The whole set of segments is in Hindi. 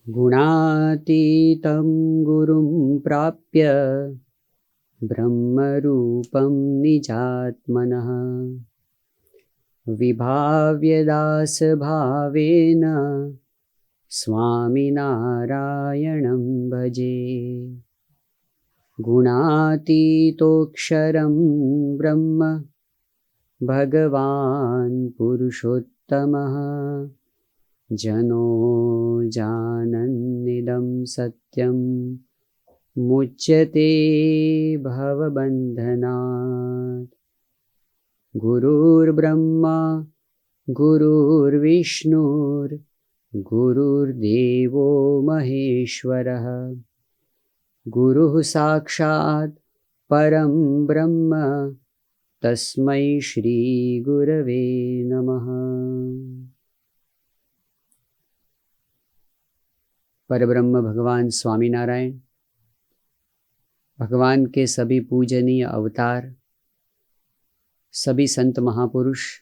गुणातीतं गुरुं प्राप्य ब्रह्मरूपं निजात्मनः विभाव्यदासभावेन स्वामिनारायणं भजे। गुणातीतोऽक्षरं ब्रह्म भगवान् पुरुषोत्तमः जनो जानन्निदं सत्यं मुच्यते भवबन्धनात्। गुरुर्ब्रह्मा गुरुर्विष्णुर्गुरुर्देवो महेश्वरः गुरुः साक्षात् परं ब्रह्म तस्मै श्री गुरवे नमः। परब्रह्म भगवान स्वामीनारायण भगवान के सभी पूजनीय अवतार, सभी संत महापुरुष,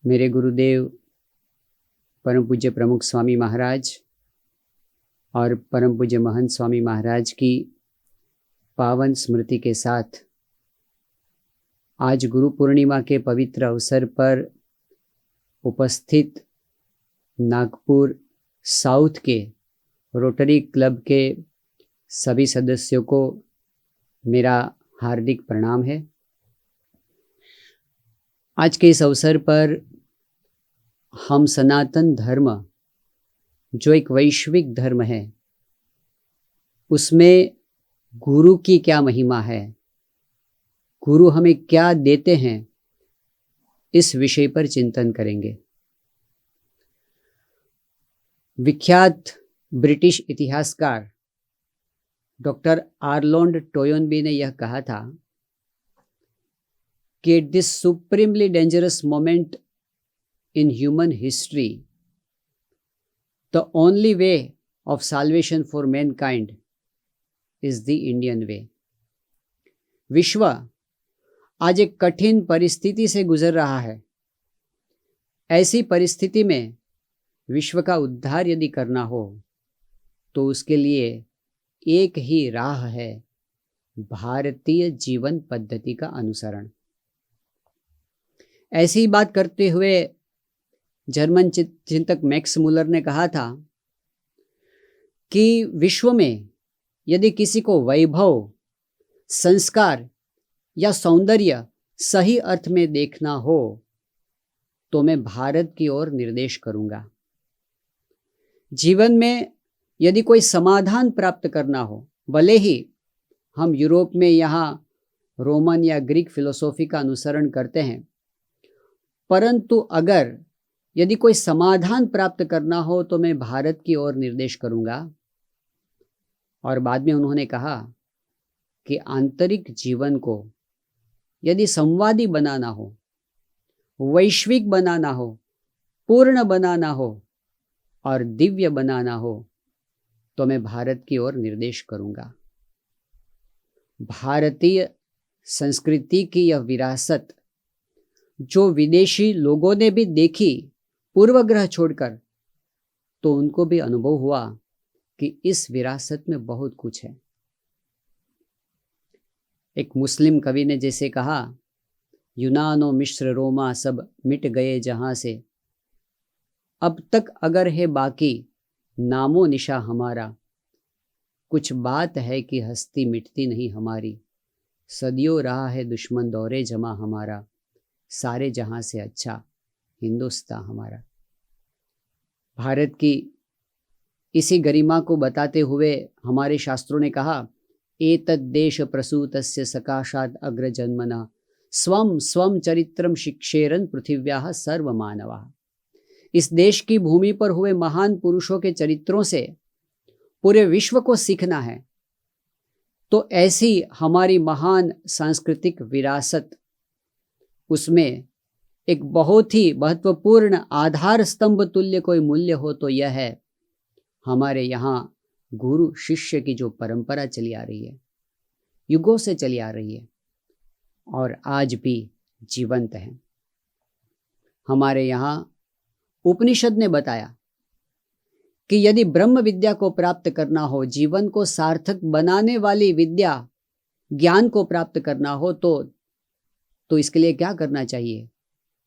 मेरे गुरुदेव परम पूज्य प्रमुख स्वामी महाराज और परम पूज्य महंत स्वामी महाराज की पावन स्मृति के साथ आज गुरु पूर्णिमा के पवित्र अवसर पर उपस्थित नागपुर साउथ के रोटरी क्लब के सभी सदस्यों को मेरा हार्दिक प्रणाम है। आज के इस अवसर पर हम सनातन धर्म, जो एक वैश्विक धर्म है, उसमें गुरु की क्या महिमा है, गुरु हमें क्या देते हैं, इस विषय पर चिंतन करेंगे। विख्यात ब्रिटिश इतिहासकार डॉक्टर आर्नोल्ड टोयनबी ने यह कहा था कि at this supremely dangerous moment in human history the only way of solvation for Mankind is the Indian way. विश्व आज एक कठिन परिस्थिति से गुजर रहा है। ऐसी परिस्थिति में विश्व का उद्धार यदि करना हो तो उसके लिए एक ही राह है, भारतीय जीवन पद्धति का अनुसरण। ऐसी ही बात करते हुए जर्मन चिंतक मैक्स मुलर ने कहा था कि विश्व में यदि किसी को वैभव, संस्कार या सौंदर्य सही अर्थ में देखना हो तो मैं भारत की ओर निर्देश करूंगा। जीवन में यदि कोई समाधान प्राप्त करना हो, भले ही हम यूरोप में यहाँ रोमन या ग्रीक फिलोसॉफी का अनुसरण करते हैं, परंतु अगर यदि कोई समाधान प्राप्त करना हो तो मैं भारत की ओर निर्देश करूंगा। और बाद में उन्होंने कहा कि आंतरिक जीवन को यदि संवादी बनाना हो, वैश्विक बनाना हो, पूर्ण बनाना हो और दिव्य बनाना हो तो मैं भारत की ओर निर्देश करूंगा। भारतीय संस्कृति की यह विरासत जो विदेशी लोगों ने भी देखी पूर्वग्रह छोड़कर, तो उनको भी अनुभव हुआ कि इस विरासत में बहुत कुछ है। एक मुस्लिम कवि ने जैसे कहा, यूनानो मिस्र रोमा सब मिट गए जहां से, अब तक अगर है बाकी नामो निशा हमारा, कुछ बात है कि हस्ती मिटती नहीं हमारी, सदियों रहा है दुश्मन दौरे जमा हमारा, सारे जहां से अच्छा हिंदुस्तान हमारा। भारत की इसी गरिमा को बताते हुए हमारे शास्त्रों ने कहा, एतद् देश प्रसूतस्य सकाशात् अग्रजन्मना स्वम स्वम चरित्रम शिक्षेरन पृथिव्याः सर्वमानवाः। इस देश की भूमि पर हुए महान पुरुषों के चरित्रों से पूरे विश्व को सीखना है। तो ऐसी हमारी महान सांस्कृतिक विरासत, उसमें एक बहुत ही महत्वपूर्ण आधार स्तंभ तुल्य कोई मूल्य हो तो यह है हमारे यहाँ गुरु शिष्य की जो परंपरा चली आ रही है, युगों से चली आ रही है और आज भी जीवंत है। हमारे यहाँ उपनिषद ने बताया कि यदि ब्रह्म विद्या को प्राप्त करना हो, जीवन को सार्थक बनाने वाली विद्या ज्ञान को प्राप्त करना हो तो इसके लिए क्या करना चाहिए?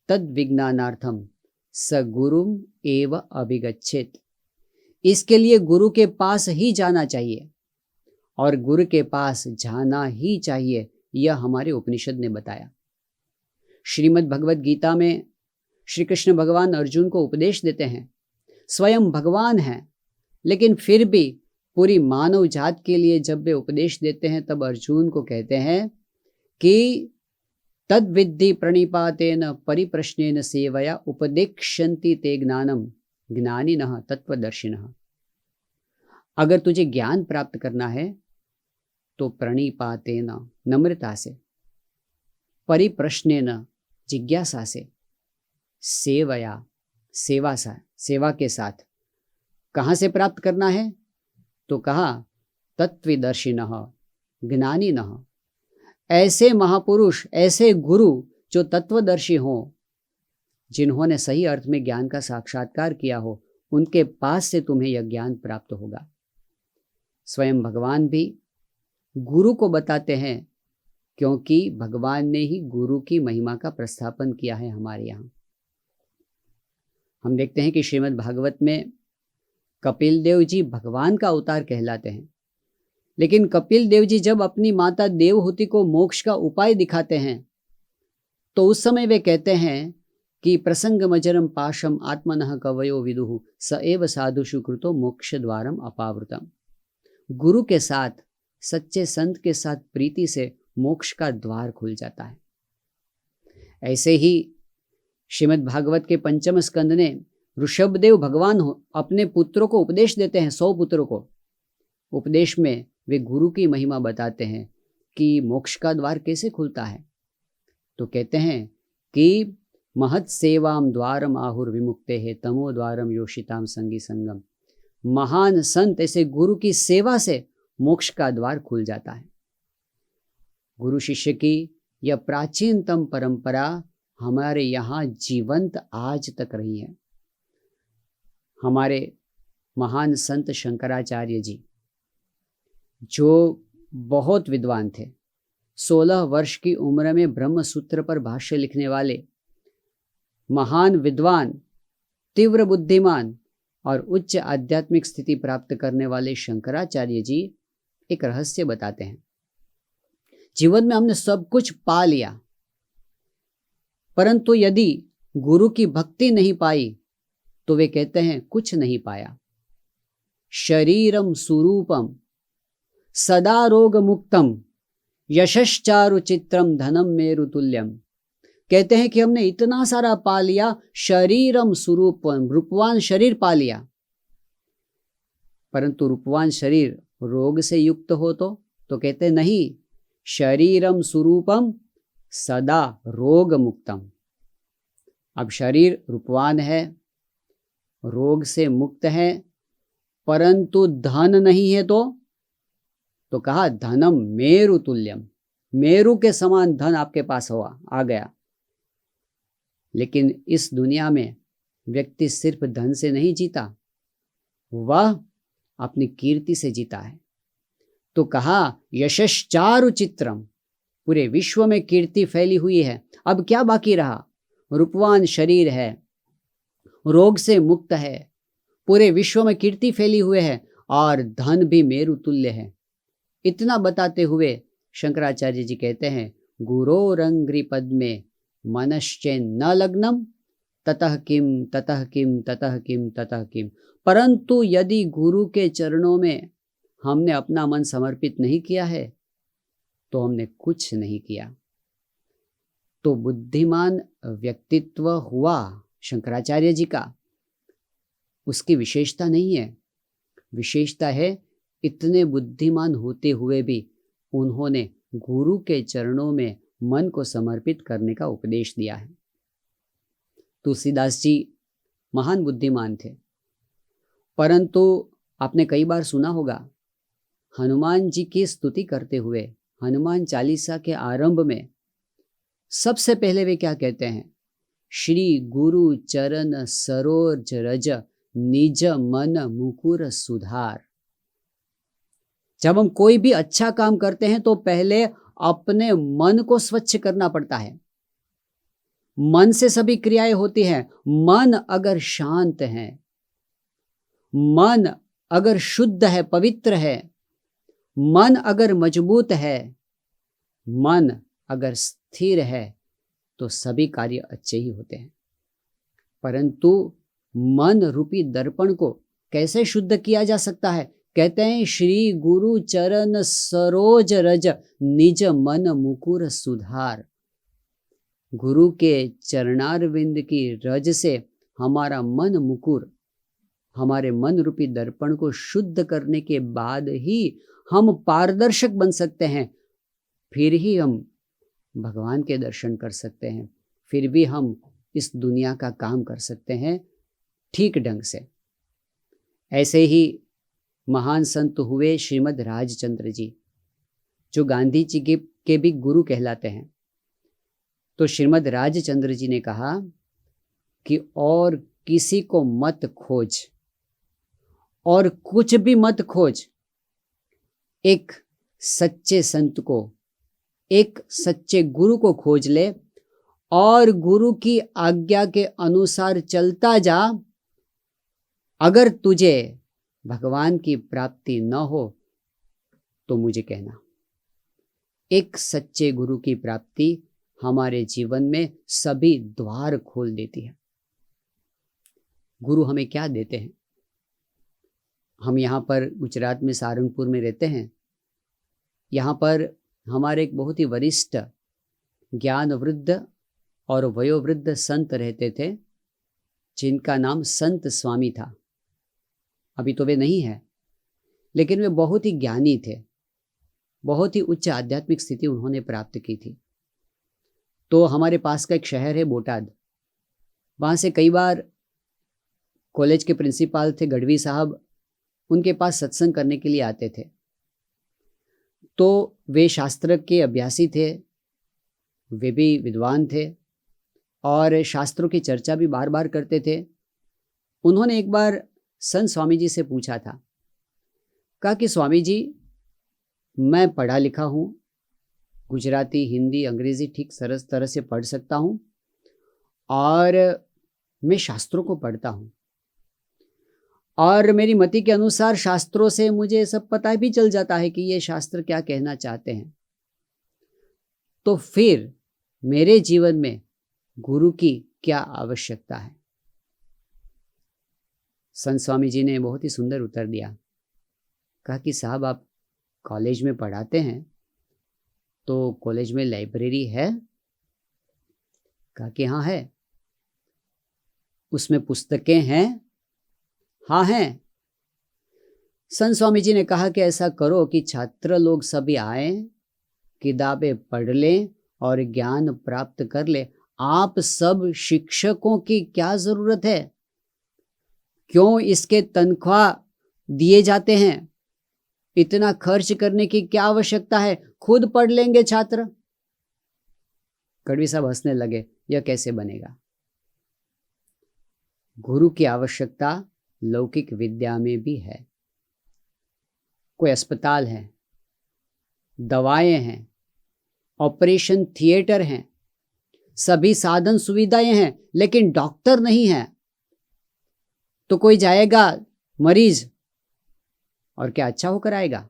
तद विज्ञानार्थम स गुरुम एव अभिगच्छेत। इसके लिए गुरु के पास ही जाना चाहिए और गुरु के पास जाना ही चाहिए, यह हमारे उपनिषद ने बताया। श्रीमद् भगवद गीता में श्री कृष्ण भगवान अर्जुन को उपदेश देते हैं। स्वयं भगवान हैं, लेकिन फिर भी पूरी मानव जात के लिए जब वे उपदेश देते हैं तब अर्जुन को कहते हैं कि तद विद्धि प्रणिपातेन परिप्रश्नेन सेवया उपदेक्ष्यन्ति ते ज्ञानम ज्ञानिनः तत्वदर्शिनः। अगर तुझे ज्ञान प्राप्त करना है तो प्रणिपातेन नम्रता से, परिप्रश्नेन जिज्ञासा से, सेवया सेवा के साथ। कहाँ से प्राप्त करना है? तो कहा तत्वदर्शिनः ज्ञानिनः। ऐसे महापुरुष, ऐसे गुरु जो तत्वदर्शी हों, जिन्होंने सही अर्थ में ज्ञान का साक्षात्कार किया हो, उनके पास से तुम्हें यह ज्ञान प्राप्त होगा। स्वयं भगवान भी गुरु को बताते हैं, क्योंकि भगवान ने ही गुरु की महिमा का प्रस्थापन किया है हमारे यहाँ। हम देखते हैं कि श्रीमद् भागवत में कपिल देव जी भगवान का अवतार कहलाते हैं, लेकिन कपिल देव जी जब अपनी माता देवहूति को मोक्ष का उपाय दिखाते हैं तो उस समय वे कहते हैं कि प्रसंगमजरम पाशम आत्मनः कवयो विदुः स एव साधुषु कृतो मोक्ष द्वारम अपावृतम। गुरु के साथ, सच्चे संत के साथ प्रीति से मोक्ष का द्वार खुल जाता है। ऐसे ही श्रीमद् भागवत के पंचम स्कंद ने ऋषभदेव भगवान अपने पुत्रों को उपदेश देते हैं, 100 पुत्रों को। उपदेश में वे गुरु की महिमा बताते हैं कि मोक्ष का द्वार कैसे खुलता है। तो कहते हैं कि महत् सेवाम द्वारम आहुर विमुक्ते है तमो द्वारम योषिताम संगी संगम। महान संत, ऐसे गुरु की सेवा से मोक्ष का द्वार खुल जाता है। गुरु शिष्य की यह प्राचीनतम परंपरा हमारे यहाँ जीवंत आज तक रही है। हमारे महान संत शंकराचार्य जी, जो बहुत विद्वान थे, 16 वर्ष की उम्र में ब्रह्म सूत्र पर भाष्य लिखने वाले महान विद्वान, तीव्र बुद्धिमान और उच्च आध्यात्मिक स्थिति प्राप्त करने वाले शंकराचार्य जी एक रहस्य बताते हैं। जीवन में हमने सब कुछ पा लिया, परंतु यदि गुरु की भक्ति नहीं पाई तो वे कहते हैं कुछ नहीं पाया। शरीरम सुरूपम सदा रोग मुक्तम यशश्चारु चित्रम धनम मेरुतुल्यम। कहते हैं कि हमने इतना सारा पा लिया, शरीरम सुरूपम, रूपवान शरीर पा लिया, परंतु रूपवान शरीर रोग से युक्त हो तो कहते नहीं, शरीरम सुरूपम सदा रोग मुक्तम। अब शरीर रूपवान है, रोग से मुक्त है, परंतु धन नहीं है तो कहा धनम मेरु तुल्यम, मेरु के समान धन आपके पास आ गया। लेकिन इस दुनिया में व्यक्ति सिर्फ धन से नहीं जीता, वह अपनी कीर्ति से जीता है। तो कहा यशश्चारु चित्रम, पूरे विश्व में कीर्ति फैली हुई है। अब क्या बाकी रहा? रूपवान शरीर है, रोग से मुक्त है, पूरे विश्व में कीर्ति फैली हुए है और धन भी मेरु तुल्य है। इतना बताते हुए शंकराचार्य जी कहते हैं, गुरोरंघ्रि पद्मे मनश्चैन न लग्नम ततः किम ततः किम ततः किम ततः किम। परंतु यदि गुरु के चरणों में हमने अपना मन समर्पित नहीं किया है तो हमने कुछ नहीं किया। तो बुद्धिमान व्यक्तित्व हुआ शंकराचार्य जी का, उसकी विशेषता नहीं है। विशेषता है इतने बुद्धिमान होते हुए भी उन्होंने गुरु के चरणों में मन को समर्पित करने का उपदेश दिया है। तुलसीदास जी महान बुद्धिमान थे, परंतु आपने कई बार सुना होगा हनुमान जी की स्तुति करते हुए हनुमान चालीसा के आरंभ में सबसे पहले वे क्या कहते हैं? श्री गुरु चरण सरोज रज निज मन मुकुर सुधार। जब हम कोई भी अच्छा काम करते हैं तो पहले अपने मन को स्वच्छ करना पड़ता है। मन से सभी क्रियाएं होती हैं। मन अगर शांत है, मन अगर शुद्ध है, पवित्र है, मन अगर मजबूत है, मन अगर स्थिर है, तो सभी कार्य अच्छे ही होते हैं। परंतु मन रूपी दर्पण को कैसे शुद्ध किया जा सकता है? कहते हैं श्री गुरु चरण सरोज रज निज मन मुकुर सुधार। गुरु के चरणारविंद की रज से हमारा मन मुकुर, हमारे मन रूपी दर्पण को शुद्ध करने के बाद ही हम पारदर्शक बन सकते हैं। फिर ही हम भगवान के दर्शन कर सकते हैं, फिर भी हम इस दुनिया का काम कर सकते हैं ठीक ढंग से। ऐसे ही महान संत हुए श्रीमद् राजचंद्र जी, जो गांधी जी के भी गुरु कहलाते हैं। तो श्रीमद् राजचंद्र जी ने कहा कि और किसी को मत खोज और कुछ भी मत खोज, एक सच्चे संत को, एक सच्चे गुरु को खोज ले और गुरु की आज्ञा के अनुसार चलता जा। अगर तुझे भगवान की प्राप्ति न हो तो मुझे कहना। एक सच्चे गुरु की प्राप्ति हमारे जीवन में सभी द्वार खोल देती है। गुरु हमें क्या देते हैं? हम यहाँ पर गुजरात में सारंगपुर में रहते हैं। यहाँ पर हमारे एक बहुत ही वरिष्ठ ज्ञान वृद्ध और वयोवृद्ध संत रहते थे, जिनका नाम संत स्वामी था। अभी तो वे नहीं है, लेकिन वे बहुत ही ज्ञानी थे, बहुत ही उच्च आध्यात्मिक स्थिति उन्होंने प्राप्त की थी। तो हमारे पास का एक शहर है बोटाद, वहाँ से कई बार कॉलेज के प्रिंसिपल थे गढ़वी साहब, उनके पास सत्संग करने के लिए आते थे। तो वे शास्त्र के अभ्यासी थे, वे भी विद्वान थे और शास्त्रों की चर्चा भी बार बार करते थे। उन्होंने एक बार संत स्वामी जी से पूछा था, कहा कि स्वामी जी, मैं पढ़ा लिखा हूँ, गुजराती, हिंदी, अंग्रेजी ठीक सरस तरह से पढ़ सकता हूँ और मैं शास्त्रों को पढ़ता हूँ और मेरी मति के अनुसार शास्त्रों से मुझे सब पता भी चल जाता है कि ये शास्त्र क्या कहना चाहते हैं। तो फिर मेरे जीवन में गुरु की क्या आवश्यकता है? संत स्वामी जी ने बहुत ही सुंदर उत्तर दिया। कहा कि साहब, आप कॉलेज में पढ़ाते हैं तो कॉलेज में लाइब्रेरी है? कहा कि हाँ है। उसमें पुस्तकें हैं? हाँ हैं। संत स्वामी जी ने कहा कि ऐसा करो कि छात्र लोग सभी आए, किताबें पढ़ लें और ज्ञान प्राप्त कर ले। आप सब शिक्षकों की क्या जरूरत है? क्यों इसके तनख्वाह दिए जाते हैं? इतना खर्च करने की क्या आवश्यकता है? खुद पढ़ लेंगे छात्र। गढ़वी साहब हंसने लगे, यह कैसे बनेगा? गुरु की आवश्यकता लौकिक विद्या में भी है। कोई अस्पताल है, दवाएं हैं, ऑपरेशन थिएटर हैं, सभी साधन सुविधाएं हैं, लेकिन डॉक्टर नहीं है तो कोई जाएगा मरीज और क्या अच्छा होकर आएगा?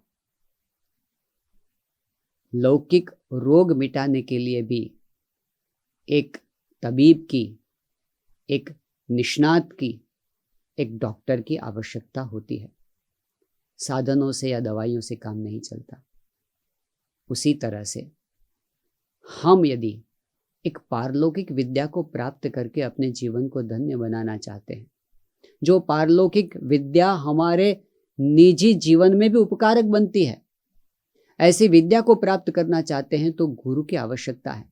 लौकिक रोग मिटाने के लिए भी एक तबीब की, एक निष्णात की, एक डॉक्टर की आवश्यकता होती है। साधनों से या दवाइयों से काम नहीं चलता। उसी तरह से हम यदि एक पारलौकिक विद्या को प्राप्त करके अपने जीवन को धन्य बनाना चाहते हैं, जो पारलौकिक विद्या हमारे निजी जीवन में भी उपकारक बनती है, ऐसी विद्या को प्राप्त करना चाहते हैं तो गुरु की आवश्यकता है।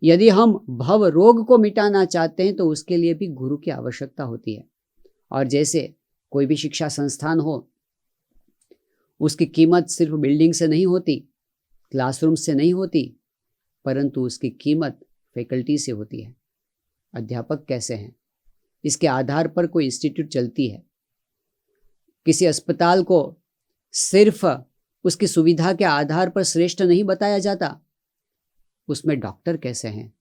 यदि हम भव रोग को मिटाना चाहते हैं तो उसके लिए भी गुरु की आवश्यकता होती है। और जैसे कोई भी शिक्षा संस्थान हो, उसकी कीमत सिर्फ बिल्डिंग से नहीं होती, क्लासरूम से नहीं होती, परंतु उसकी कीमत फैकल्टी से होती है। अध्यापक कैसे हैं? इसके आधार पर कोई इंस्टीट्यूट चलती है। किसी अस्पताल को सिर्फ उसकी सुविधा के आधार पर श्रेष्ठ नहीं बताया जाता, उसमें डॉक्टर कैसे हैं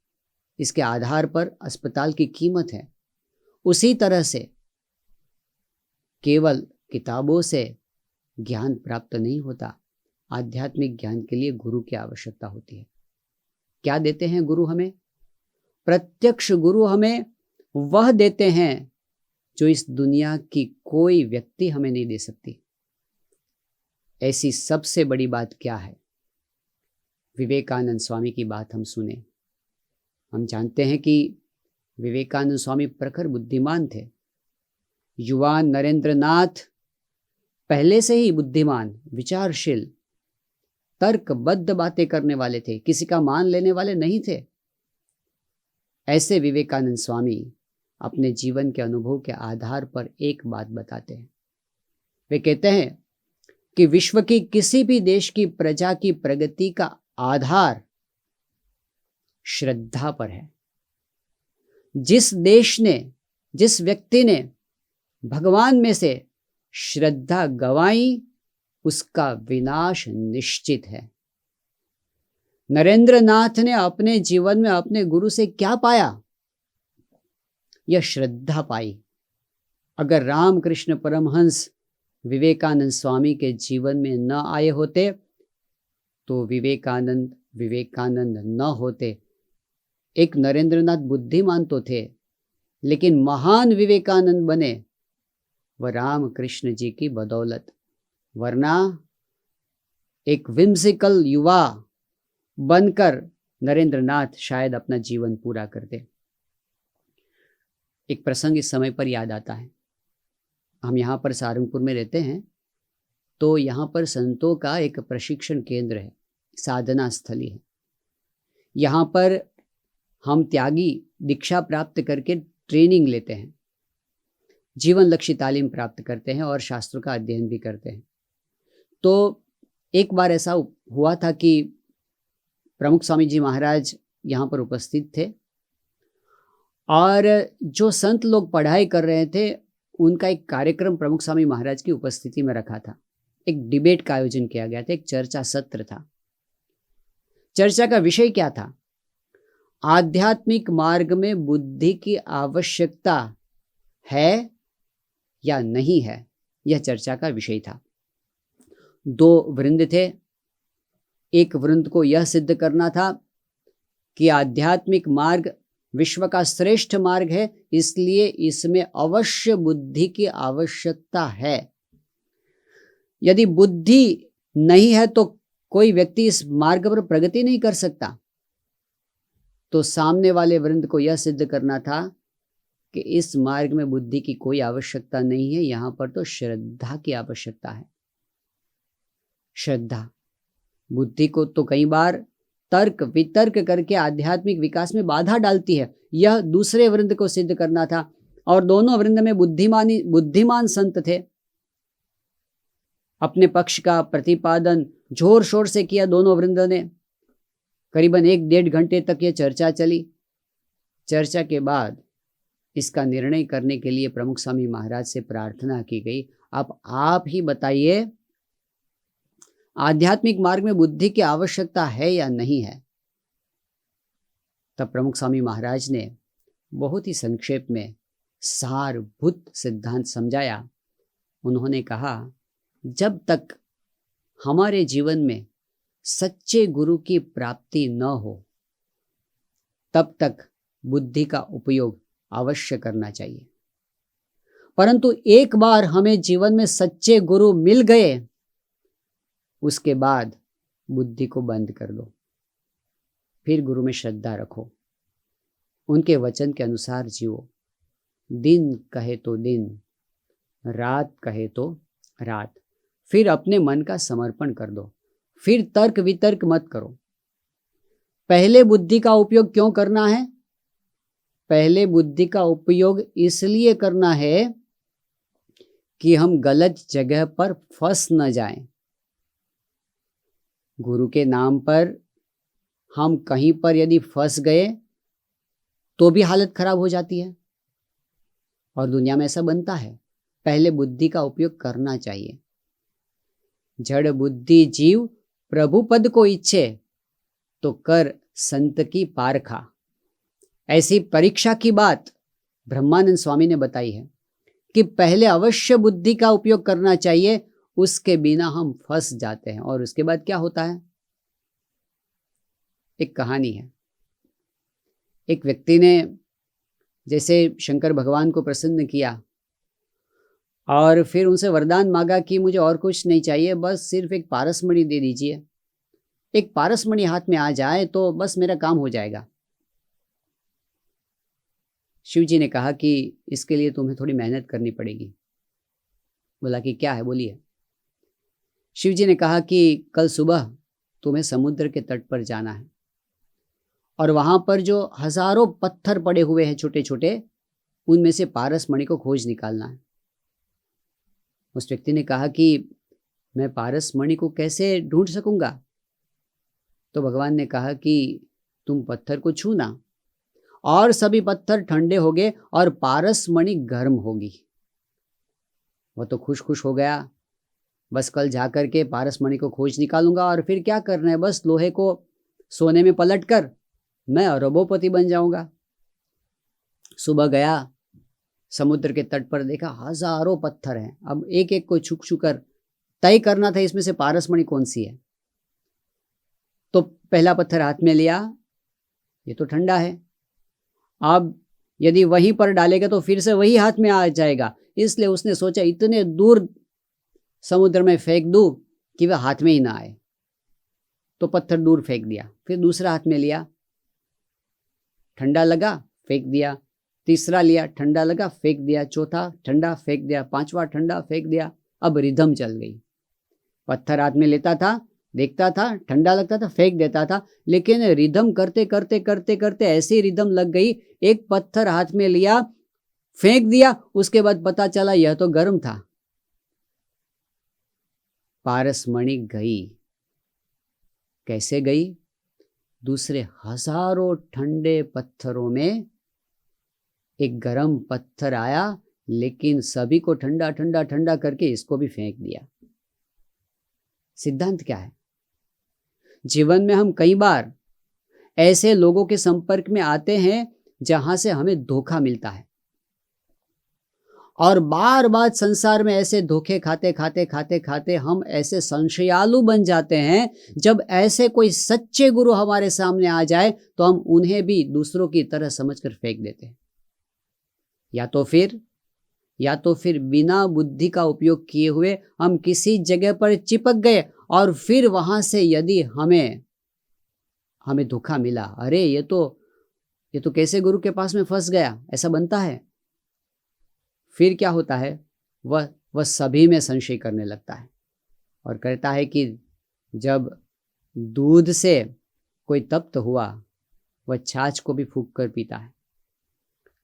इसके आधार पर अस्पताल की कीमत है। उसी तरह से केवल किताबों से ज्ञान प्राप्त नहीं होता, आध्यात्मिक ज्ञान के लिए गुरु की आवश्यकता होती है। क्या देते हैं गुरु हमें? प्रत्यक्ष गुरु हमें वह देते हैं जो इस दुनिया की कोई व्यक्ति हमें नहीं दे सकती। ऐसी सबसे बड़ी बात क्या है? विवेकानंद स्वामी की बात हम सुने। हम जानते हैं कि विवेकानंद स्वामी प्रखर बुद्धिमान थे। युवान नरेंद्र नाथ पहले से ही बुद्धिमान, विचारशील, तर्कबद्ध बातें करने वाले थे, किसी का मान लेने वाले नहीं थे। ऐसे विवेकानंद स्वामी अपने जीवन के अनुभव के आधार पर एक बात बताते हैं। वे कहते हैं कि विश्व की किसी भी देश की प्रजा की प्रगति का आधार श्रद्धा पर है। जिस देश ने, जिस व्यक्ति ने भगवान में से श्रद्धा गंवाई, उसका विनाश निश्चित है। नरेंद्र नाथ ने अपने जीवन में अपने गुरु से क्या पाया? यह श्रद्धा पाई। अगर रामकृष्ण परमहंस विवेकानंद स्वामी के जीवन में न आए होते तो विवेकानंद न होते। एक नरेंद्रनाथ बुद्धिमान तो थे, लेकिन महान विवेकानंद बने वह रामकृष्ण जी की बदौलत, वरना एक विम्सिकल युवा बनकर नरेंद्रनाथ शायद अपना जीवन पूरा करते। एक प्रसंग इस समय पर याद आता है। हम यहाँ पर सहारनपुर में रहते हैं, तो यहाँ पर संतों का एक प्रशिक्षण केंद्र है, साधना स्थली है। यहाँ पर हम त्यागी दीक्षा प्राप्त करके ट्रेनिंग लेते हैं, जीवन लक्ष्य तालीम प्राप्त करते हैं और शास्त्रों का अध्ययन भी करते हैं। तो एक बार ऐसा हुआ था कि प्रमुख स्वामी जी महाराज यहाँ पर उपस्थित थे और जो संत लोग पढ़ाई कर रहे थे उनका एक कार्यक्रम प्रमुख स्वामी महाराज की उपस्थिति में रखा था। एक डिबेट का आयोजन किया गया था, एक चर्चा सत्र था। चर्चा का विषय क्या था? आध्यात्मिक मार्ग में बुद्धि की आवश्यकता है या नहीं है, यह चर्चा का विषय था। दो वृंद थे। एक वृंद को यह सिद्ध करना था कि आध्यात्मिक मार्ग विश्व का श्रेष्ठ मार्ग है, इसलिए इसमें अवश्य बुद्धि की आवश्यकता है। यदि बुद्धि नहीं है तो कोई व्यक्ति इस मार्ग पर प्रगति नहीं कर सकता। तो सामने वाले वृंद को यह सिद्ध करना था कि इस मार्ग में बुद्धि की कोई आवश्यकता नहीं है, यहाँ पर तो श्रद्धा की आवश्यकता है। श्रद्धा बुद्धि को तो कई बार तर्क वितर्क करके आध्यात्मिक विकास में बाधा डालती है, यह दूसरे वृंद को सिद्ध करना था। और दोनों वृंद में बुद्धिमान संत थे। अपने पक्ष का प्रतिपादन जोर शोर से किया दोनों वृंद ने। करीबन 1-1.5 घंटे तक यह चर्चा चली। चर्चा के बाद इसका निर्णय करने के लिए प्रमुख स्वामी महाराज से प्रार्थना की गई, अब आप ही बताइए आध्यात्मिक मार्ग में बुद्धि की आवश्यकता है या नहीं है। तब प्रमुख स्वामी महाराज ने बहुत ही संक्षेप में सारभूत सिद्धांत समझाया। उन्होंने कहा, जब तक हमारे जीवन में सच्चे गुरु की प्राप्ति न हो तब तक बुद्धि का उपयोग अवश्य करना चाहिए। परंतु एक बार हमें जीवन में सच्चे गुरु मिल गए, उसके बाद बुद्धि को बंद कर दो, फिर गुरु में श्रद्धा रखो, उनके वचन के अनुसार जियो। दिन कहे तो दिन, रात कहे तो रात, फिर अपने मन का समर्पण कर दो, फिर तर्क वितर्क मत करो। पहले बुद्धि का उपयोग क्यों करना है? पहले बुद्धि का उपयोग इसलिए करना है कि हम गलत जगह पर फंस न जाएं। गुरु के नाम पर हम कहीं पर यदि फंस गए तो भी हालत खराब हो जाती है। और दुनिया में ऐसा बनता है। पहले बुद्धि का उपयोग करना चाहिए। जड़ बुद्धि जीव प्रभु पद को इच्छे, तो कर संत की पारखा। ऐसी परीक्षा की बात ब्रह्मानंद स्वामी ने बताई है कि पहले अवश्य बुद्धि का उपयोग करना चाहिए, उसके बिना हम फंस जाते हैं। और उसके बाद क्या होता है? एक कहानी है। एक व्यक्ति ने जैसे शंकर भगवान को प्रसन्न किया और फिर उनसे वरदान मांगा कि मुझे और कुछ नहीं चाहिए, बस सिर्फ एक पारसमणि दे दीजिए। एक पारसमणि हाथ में आ जाए तो बस मेरा काम हो जाएगा। शिव जी ने कहा कि इसके लिए तुम्हें थोड़ी मेहनत करनी पड़ेगी। बोला कि क्या है, बोलिए। शिव जी ने कहा कि कल सुबह तुम्हें समुद्र के तट पर जाना है और वहां पर जो हजारों पत्थर पड़े हुए हैं छोटे छोटे, उनमें से पारसमणि को खोज निकालना है। उस व्यक्ति ने कहा कि मैं पारसमणि को कैसे ढूंढ सकूंगा? तो भगवान ने कहा कि तुम पत्थर को छूना और सभी पत्थर ठंडे हो गए और पारसमणि गर्म होगी। वो तो खुश खुश हो गया, बस कल जाकर के पारसमणि को खोज निकालूंगा और फिर क्या करना है, बस लोहे को सोने में पलटकर मैं अरबोपति बन जाऊंगा। सुबह गया, समुद्र के तट पर देखा हजारों पत्थर हैं। अब एक एक को छुक छुक कर तय करना था इसमें से पारसमणि कौन सी है। तो पहला पत्थर हाथ में लिया, ये तो ठंडा है, अब यदि वहीं पर डालेगा तो फिर से वही हाथ में आ जाएगा। इसलिए उसने सोचा इतने दूर समुद्र में फेंक दूं कि वह हाथ में ही ना आए। तो पत्थर दूर फेंक दिया। फिर दूसरा हाथ में लिया, ठंडा लगा, फेंक दिया। तीसरा लिया, ठंडा लगा, फेंक दिया। चौथा ठंडा, फेंक दिया। पांचवा ठंडा, फेंक दिया। अब रिदम चल गई। पत्थर हाथ में लेता था, देखता था, ठंडा लगता था, फेंक देता था, लेकिन रिदम करते करते करते करते ऐसी रिदम लग गई। एक पत्थर हाथ में लिया, फेंक दिया, उसके बाद पता चला यह तो गर्म था। पारसमणि गई। कैसे गई? दूसरे हजारों ठंडे पत्थरों में एक गर्म पत्थर आया, लेकिन सभी को ठंडा ठंडा ठंडा करके इसको भी फेंक दिया। सिद्धांत क्या है? जीवन में हम कई बार ऐसे लोगों के संपर्क में आते हैं जहां से हमें धोखा मिलता है, और बार बार संसार में ऐसे धोखे खाते खाते खाते खाते हम ऐसे संशयालु बन जाते हैं। जब ऐसे कोई सच्चे गुरु हमारे सामने आ जाए तो हम उन्हें भी दूसरों की तरह समझकर फेंक देते हैं। या तो फिर बिना बुद्धि का उपयोग किए हुए हम किसी जगह पर चिपक गए और फिर वहां से यदि हमें धोखा मिला, अरे ये तो कैसे गुरु के पास में फंस गया, ऐसा बनता है। फिर क्या होता है? वह सभी में संशय करने लगता है और कहता है कि जब दूध से कोई तप्त हुआ, वह छाछ को भी फूंक कर पीता है।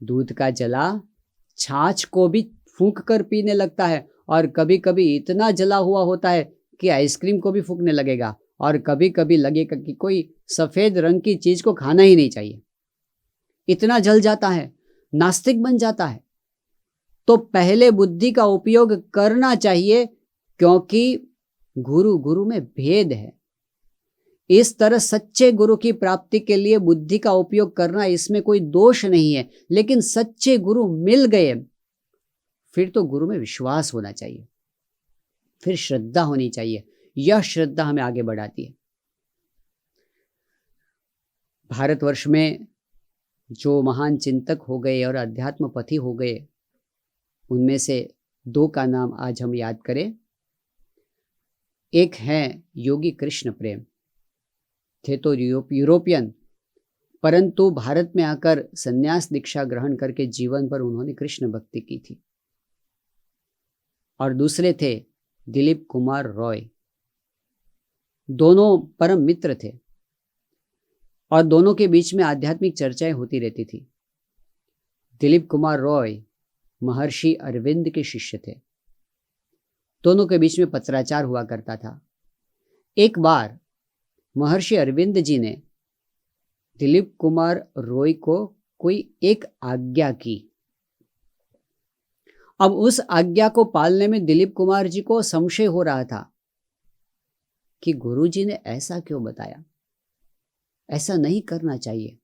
दूध का जला छाछ को भी फूंक कर पीने लगता है, और कभी कभी इतना जला हुआ होता है कि आइसक्रीम को भी फूंकने लगेगा, और कभी कभी लगेगा कि कोई सफेद रंग की चीज को खाना ही नहीं चाहिए। इतना जल जाता है, नास्तिक बन जाता है। तो पहले बुद्धि का उपयोग करना चाहिए, क्योंकि गुरु में भेद है। इस तरह सच्चे गुरु की प्राप्ति के लिए बुद्धि का उपयोग करना, इसमें कोई दोष नहीं है। लेकिन सच्चे गुरु मिल गए, फिर तो गुरु में विश्वास होना चाहिए, फिर श्रद्धा होनी चाहिए। यह श्रद्धा हमें आगे बढ़ाती है। भारतवर्ष में जो महान चिंतक हो गए और अध्यात्म पथी हो गए, उनमें से दो का नाम आज हम याद करें। एक है योगी कृष्ण प्रेम, थे तो यूरोपियन, परंतु भारत में आकर संन्यास दीक्षा ग्रहण करके जीवन पर उन्होंने कृष्ण भक्ति की थी। और दूसरे थे दिलीप कुमार रॉय। दोनों परम मित्र थे और दोनों के बीच में आध्यात्मिक चर्चाएं होती रहती थी। दिलीप कुमार रॉय महर्षि अरविंद के शिष्य थे। दोनों के बीच में पत्राचार हुआ करता था। एक बार महर्षि अरविंद जी ने दिलीप कुमार रॉय को कोई एक आज्ञा की अब उस आज्ञा को पालने में दिलीप कुमार जी को संशय हो रहा था कि गुरुजी ने ऐसा क्यों बताया, ऐसा नहीं करना चाहिए,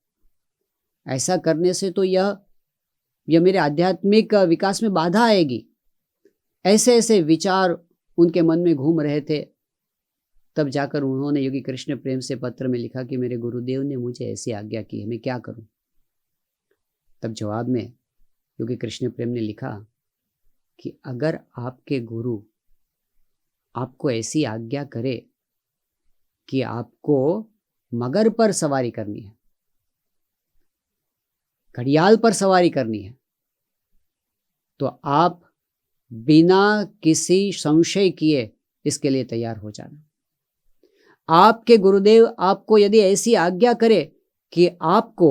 ऐसा करने से तो यह मेरे आध्यात्मिक विकास में बाधा आएगी। ऐसे ऐसे विचार उनके मन में घूम रहे थे। तब जाकर उन्होंने योगी कृष्ण प्रेम से पत्र में लिखा कि मेरे गुरुदेव ने मुझे ऐसी आज्ञा की है, मैं क्या करूं। तब जवाब में योगी कृष्ण प्रेम ने लिखा कि अगर आपके गुरु आपको ऐसी आज्ञा करे कि आपको मगर पर सवारी करनी है, घड़ियाल पर सवारी करनी है, तो आप बिना किसी संशय किए इसके लिए तैयार हो जाना। आपके गुरुदेव आपको यदि ऐसी आज्ञा करे कि आपको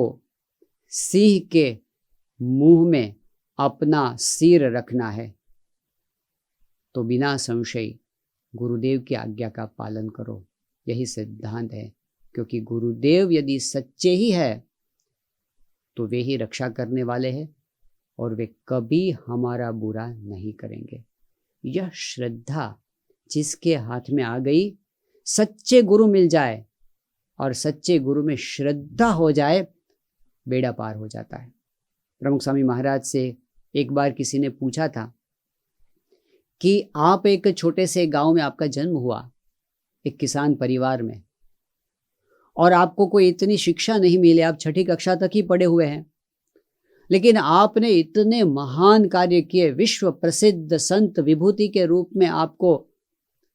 सिंह के मुंह में अपना सिर रखना है, तो बिना संशय गुरुदेव की आज्ञा का पालन करो। यही सिद्धांत है, क्योंकि गुरुदेव यदि सच्चे ही है तो वे ही रक्षा करने वाले हैं और वे कभी हमारा बुरा नहीं करेंगे। यह श्रद्धा जिसके हाथ में आ गई, सच्चे गुरु मिल जाए और सच्चे गुरु में श्रद्धा हो जाए, बेड़ा पार हो जाता है। प्रमुख स्वामी महाराज से एक बार किसी ने पूछा था कि आप एक छोटे से गांव में आपका जन्म हुआ, एक किसान परिवार में, और आपको कोई इतनी शिक्षा नहीं मिली, आप 6ठी कक्षा तक ही पढ़े हुए हैं, लेकिन आपने इतने महान कार्य किए, विश्व प्रसिद्ध संत विभूति के रूप में आपको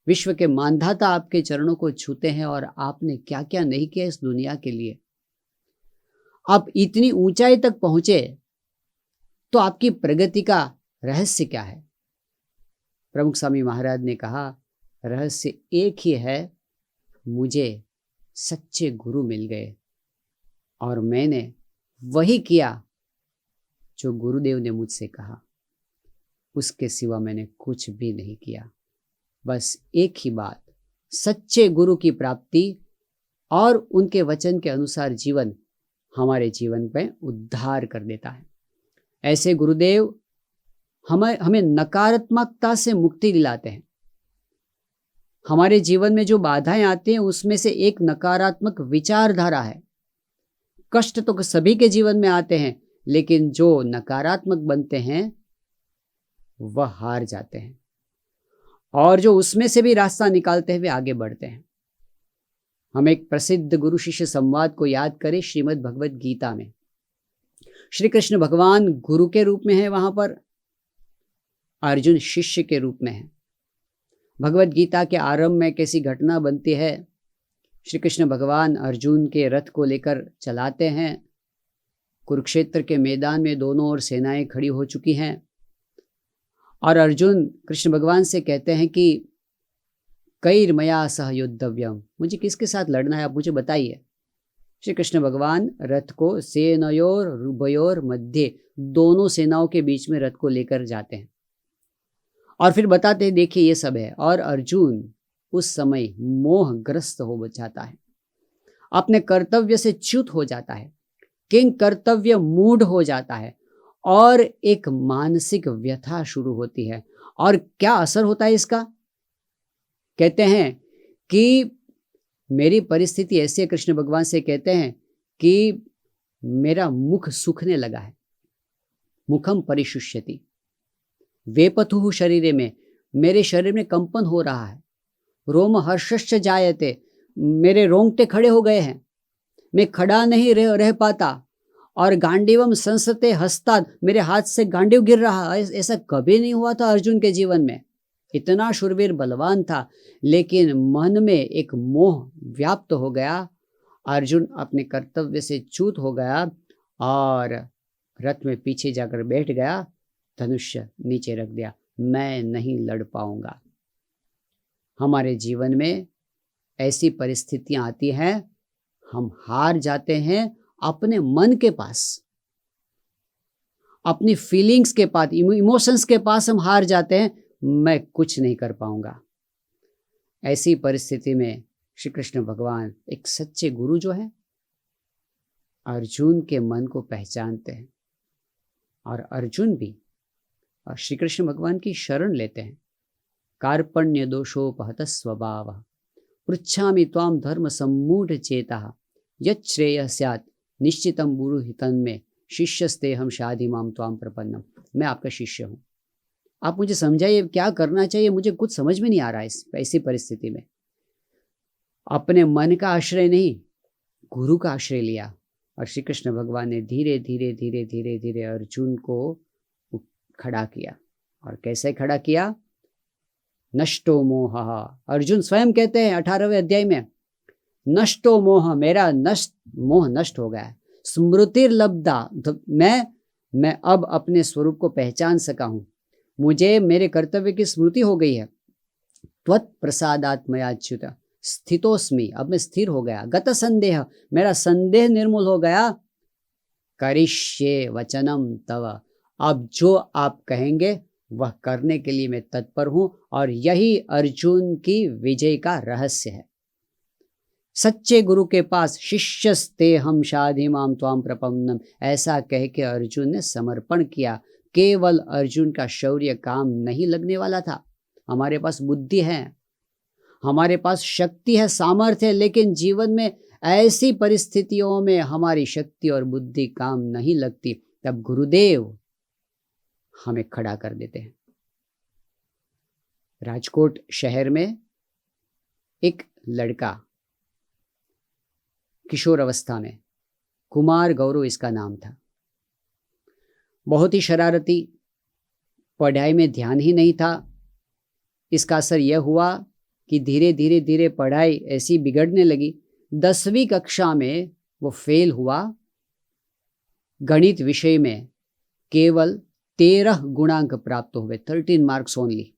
विश्व के मानधाता आपके चरणों को छूते हैं, और आपने क्या क्या नहीं किया इस दुनिया के लिए। आप इतनी ऊंचाई तक पहुंचे, तो आपकी प्रगति का रहस्य क्या है? प्रमुख स्वामी महाराज ने कहा, रहस्य एक ही है, मुझे सच्चे गुरु मिल गए और मैंने वही किया जो गुरुदेव ने मुझसे कहा, उसके सिवा मैंने कुछ भी नहीं किया। बस एक ही बात, सच्चे गुरु की प्राप्ति और उनके वचन के अनुसार जीवन हमारे जीवन में उद्धार कर देता है। ऐसे गुरुदेव हमें नकारात्मकता से मुक्ति दिलाते हैं। हमारे जीवन में जो बाधाएं आती हैं उसमें से एक नकारात्मक विचारधारा है। कष्ट तो सभी के जीवन में आते हैं, लेकिन जो नकारात्मक बनते हैं वह हार जाते हैं, और जो उसमें से भी रास्ता निकालते हैं वे आगे बढ़ते हैं। हम एक प्रसिद्ध गुरु शिष्य संवाद को याद करें। श्रीमद् भगवद गीता में श्री कृष्ण भगवान गुरु के रूप में है, वहां पर अर्जुन शिष्य के रूप में है। भगवद गीता के आरंभ में कैसी घटना बनती है, श्री कृष्ण भगवान अर्जुन के रथ को लेकर चलाते हैं। कुरुक्षेत्र के मैदान में दोनों ओर सेनाएं खड़ी हो चुकी हैं, और अर्जुन कृष्ण भगवान से कहते हैं कि कैर्मया सह युद्धव्यम, मुझे किसके साथ लड़ना है, आप मुझे बताइए। श्री कृष्ण भगवान रथ को सेनयोर रुभयोर मध्य, दोनों सेनाओं के बीच में रथ को लेकर जाते हैं और फिर बताते हैं देखिए ये सब है। और अर्जुन उस समय मोहग्रस्त हो जाता है, अपने कर्तव्य से च्युत हो जाता है, किंग कर्तव्य मूढ़ हो जाता है, और एक मानसिक व्यथा शुरू होती है। और क्या असर होता है इसका? कहते हैं कि मेरी परिस्थिति ऐसी है, कृष्ण भगवान से कहते हैं कि मेरा मुख सूखने लगा है, मुखम परिशुष्यति वेपथुः शरीरे में, मेरे शरीर में कंपन हो रहा है, रोम हर्षश्च जायते, मेरे रोंगटे खड़े हो गए हैं, मैं खड़ा नहीं रह पाता, और गांडीवम संसते हस्ताद, मेरे हाथ से गांडीव गिर रहा है। ऐसा कभी नहीं हुआ था अर्जुन के जीवन में। इतना शूरवीर बलवान था, लेकिन मन में एक मोह व्याप्त हो गया। अर्जुन अपने कर्तव्य से च्युत हो गया और रथ में पीछे जाकर बैठ गया, धनुष्य नीचे रख दिया, मैं नहीं लड़ पाऊंगा। हमारे जीवन में ऐसी परिस्थितियां आती हैं, हम हार जाते हैं अपने मन के पास, अपनी फीलिंग्स के पास, इमोशंस के पास हम हार जाते हैं, मैं कुछ नहीं कर पाऊंगा। ऐसी परिस्थिति में श्री कृष्ण भगवान एक सच्चे गुरु जो है, अर्जुन के मन को पहचानते हैं, और अर्जुन भी और श्री कृष्ण भगवान की शरण लेते हैं। कार्पण्य दोषोपहत स्वभाव पृच्छामि त्वाम धर्म सम्मूढ़ चेता यत् श्रेयः स्यात् निश्चितम गुरु हितन में शिष्यस्ते हम शाधि माम त्वाम प्रपन्नम। मैं आपका शिष्य हूँ, आप मुझे समझाइए क्या करना चाहिए, मुझे कुछ समझ में नहीं आ रहा है ऐसी परिस्थिति में। अपने मन का आश्रय नहीं, गुरु का आश्रय लिया और श्री कृष्ण भगवान ने धीरे धीरे धीरे धीरे धीरे अर्जुन को खड़ा किया। और कैसे खड़ा किया? नष्टो मोह, अर्जुन स्वयं कहते हैं 18वें अध्याय में, नष्टो मोह, मेरा मोह नष्ट हो गया है। स्मृतिर्लब्धा, मैं अब अपने स्वरूप को पहचान सका हूं, मुझे मेरे कर्तव्य की स्मृति हो गई है। त्वत् प्रसादात्मयाच्युत स्थितोस्मि, अब मैं स्थिर हो गया। गत संदेह, मेरा संदेह निर्मूल हो गया। करिष्ये वचनम तव, अब जो आप कहेंगे वह करने के लिए मैं तत्पर हूं। और यही अर्जुन की विजय का रहस्य है। सच्चे गुरु के पास शिष्यस्ते हम शाधि माम त्वाम प्रपन्नम, ऐसा कह के अर्जुन ने समर्पण किया। केवल अर्जुन का शौर्य काम नहीं लगने वाला था। हमारे पास बुद्धि है, हमारे पास शक्ति है, सामर्थ्य है, लेकिन जीवन में ऐसी परिस्थितियों में हमारी शक्ति और बुद्धि काम नहीं लगती, तब गुरुदेव हमें खड़ा कर देते हैं। राजकोट शहर में एक लड़का किशोर अवस्था में, कुमार गौरव इसका नाम था, बहुत ही शरारती, पढ़ाई में ध्यान ही नहीं था। इसका असर यह हुआ कि धीरे धीरे धीरे पढ़ाई ऐसी बिगड़ने लगी। 10वीं कक्षा में वो फेल हुआ। गणित विषय में केवल 13 गुणांक प्राप्त हुए, 13 मार्क्स ओनली।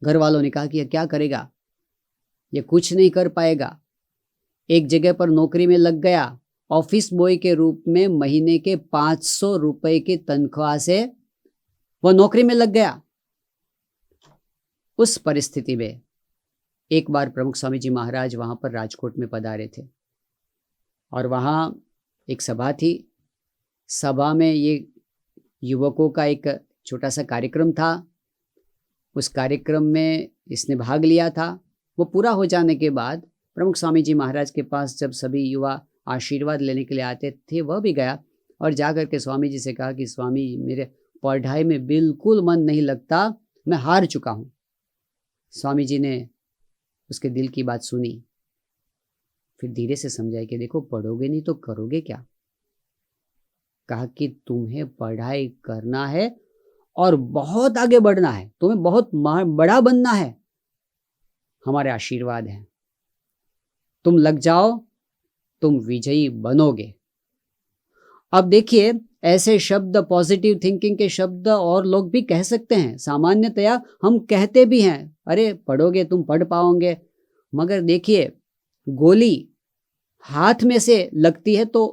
घर वालों ने कहा कि यह क्या करेगा, यह कुछ नहीं कर पाएगा। एक जगह पर नौकरी में लग गया, ऑफिस बॉय के रूप में महीने के 500 रुपए की तनख्वाह से वह नौकरी में लग गया। उस परिस्थिति में एक बार प्रमुख स्वामी जी महाराज वहां पर राजकोट में पधारे थे और वहां एक सभा थी। सभा में ये युवकों का एक छोटा सा कार्यक्रम था। उस कार्यक्रम में इसने भाग लिया था। वो पूरा हो जाने के बाद प्रमुख स्वामी जी महाराज के पास जब सभी युवा आशीर्वाद लेने के लिए आते थे, वह भी गया और जाकर के स्वामी जी से कहा कि स्वामी, मेरे पढ़ाई में बिल्कुल मन नहीं लगता, मैं हार चुका हूँ। स्वामी जी ने उसके दिल की बात सुनी, फिर धीरे से समझाया कि देखो, पढ़ोगे नहीं तो करोगे क्या। कहा कि तुम्हें पढ़ाई करना है और बहुत आगे बढ़ना है, तुम्हें बहुत बड़ा बनना है, हमारे आशीर्वाद हैं, तुम लग जाओ, तुम विजयी बनोगे। अब देखिए, ऐसे शब्द, पॉजिटिव थिंकिंग के शब्द और लोग भी कह सकते हैं, सामान्यतया हम कहते भी हैं, अरे पढ़ोगे तुम पढ़ पाओगे। मगर देखिए, गोली हाथ में से लगती है तो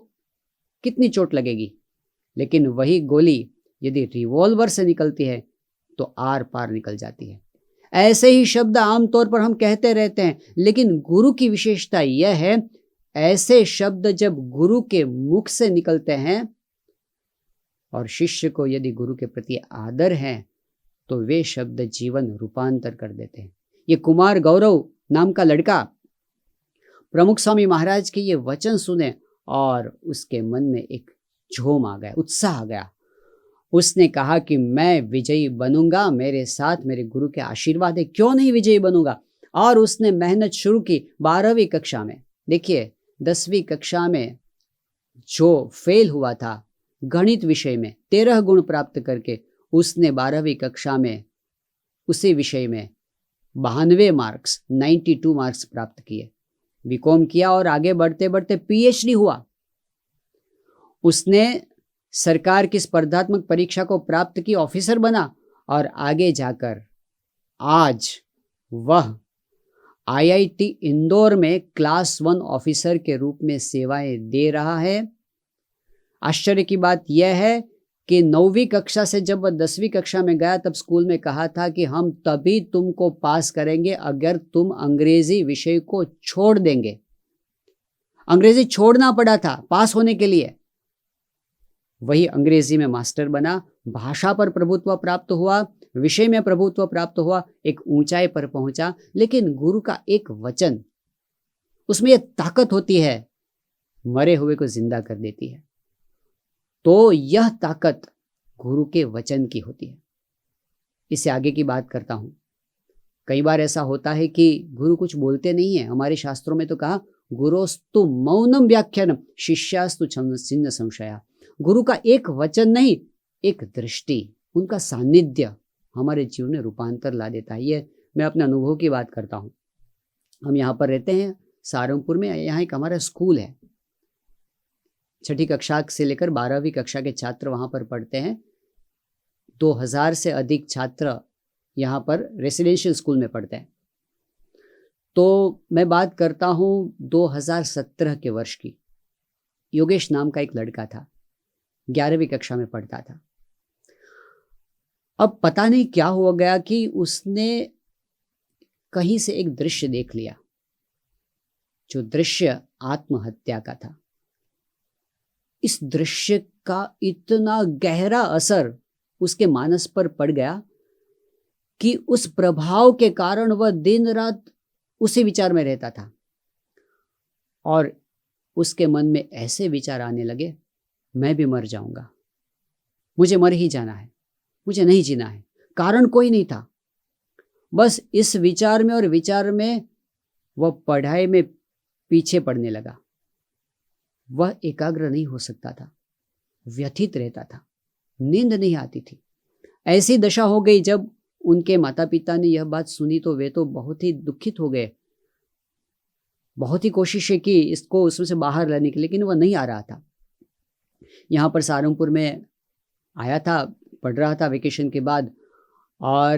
कितनी चोट लगेगी, लेकिन वही गोली यदि रिवॉल्वर से निकलती है तो आर पार निकल जाती है। ऐसे ही शब्द आमतौर पर हम कहते रहते हैं, लेकिन गुरु की विशेषता यह है, ऐसे शब्द जब गुरु के मुख से निकलते हैं और शिष्य को यदि गुरु के प्रति आदर है तो वे शब्द जीवन रूपांतर कर देते हैं। ये कुमार गौरव नाम का लड़का प्रमुख स्वामी महाराज के ये वचन सुने और उसके मन में एक जोम आ गया, उत्साह आ गया। उसने कहा कि मैं विजयी बनूंगा, मेरे साथ मेरे गुरु के आशीर्वाद है, क्यों नहीं विजयी बनूंगा। और उसने मेहनत शुरू की 12वीं कक्षा में। देखिए, 10वीं कक्षा में जो फेल हुआ था गणित विषय में 13 गुण प्राप्त करके, उसने 12वीं कक्षा में उसी विषय में 92 मार्क्स 92 मार्क्स प्राप्त किए। बीकॉम किया और आगे बढ़ते बढ़ते पीएचडी हुआ। उसने सरकार की स्पर्धात्मक परीक्षा को प्राप्त की, ऑफिसर बना और आगे जाकर आज वह आईआईटी इंदौर में क्लास 1 ऑफिसर के रूप में सेवाएं दे रहा है। आश्चर्य की बात यह है कि 9वीं कक्षा से जब वह 10वीं कक्षा में गया, तब स्कूल में कहा था कि हम तभी तुमको पास करेंगे अगर तुम अंग्रेजी विषय को छोड़ देंगे। अंग्रेजी छोड़ना पड़ा था पास होने के लिए। वही अंग्रेजी में मास्टर बना भाषा पर प्रभुत्व प्राप्त हुआ, विषय में प्रभुत्व प्राप्त हुआ, एक ऊंचाई पर पहुंचा। लेकिन गुरु का एक वचन, उसमें यह ताकत होती है, मरे हुए को जिंदा कर देती है। तो यह ताकत गुरु के वचन की होती है। इससे आगे की बात करता हूं। कई बार ऐसा होता है कि गुरु कुछ बोलते नहीं है। हमारे शास्त्रों में तो कहा, गुरोस्तु मौनम व्याख्यानम शिष्यास्तु छिन्न संशया। गुरु का एक वचन नहीं, एक दृष्टि, उनका सानिध्य हमारे जीवन में रूपांतर ला देता है। ये मैं अपने अनुभव की बात करता हूँ। हम यहाँ पर रहते हैं सहारनपुर में। यहाँ एक हमारा स्कूल है, 6ठी कक्षा से लेकर 12वीं कक्षा के छात्र वहाँ पर पढ़ते हैं। 2000 से अधिक छात्र यहाँ पर रेसिडेंशियल स्कूल में पढ़ते हैं। तो मैं बात करता हूँ 2017 के वर्ष की। योगेश नाम का एक लड़का था, 11वीं कक्षा में पढ़ता था। अब पता नहीं क्या हुआ गया कि उसने कहीं से एक दृश्य देख लिया, जो दृश्य आत्महत्या का था। इस दृश्य का इतना गहरा असर उसके मानस पर पड़ गया कि उस प्रभाव के कारण वह दिन रात उसी विचार में रहता था। और उसके मन में ऐसे विचार आने लगे, मैं भी मर जाऊंगा, मुझे मर ही जाना है, मुझे नहीं जीना है। कारण कोई नहीं था, बस इस विचार में और विचार में वह पढ़ाई में पीछे पड़ने लगा। वह एकाग्र नहीं हो सकता था, व्यथित रहता था, नींद नहीं आती थी। ऐसी दशा हो गई, जब उनके माता पिता ने यह बात सुनी तो वे तो बहुत ही दुखित हो गए। बहुत ही कोशिशें की इसको उसमें से बाहर लाने की, लेकिन वह नहीं आ रहा था। यहाँ पर सहारनपुर में आया था, पढ़ रहा था वेकेशन के बाद, और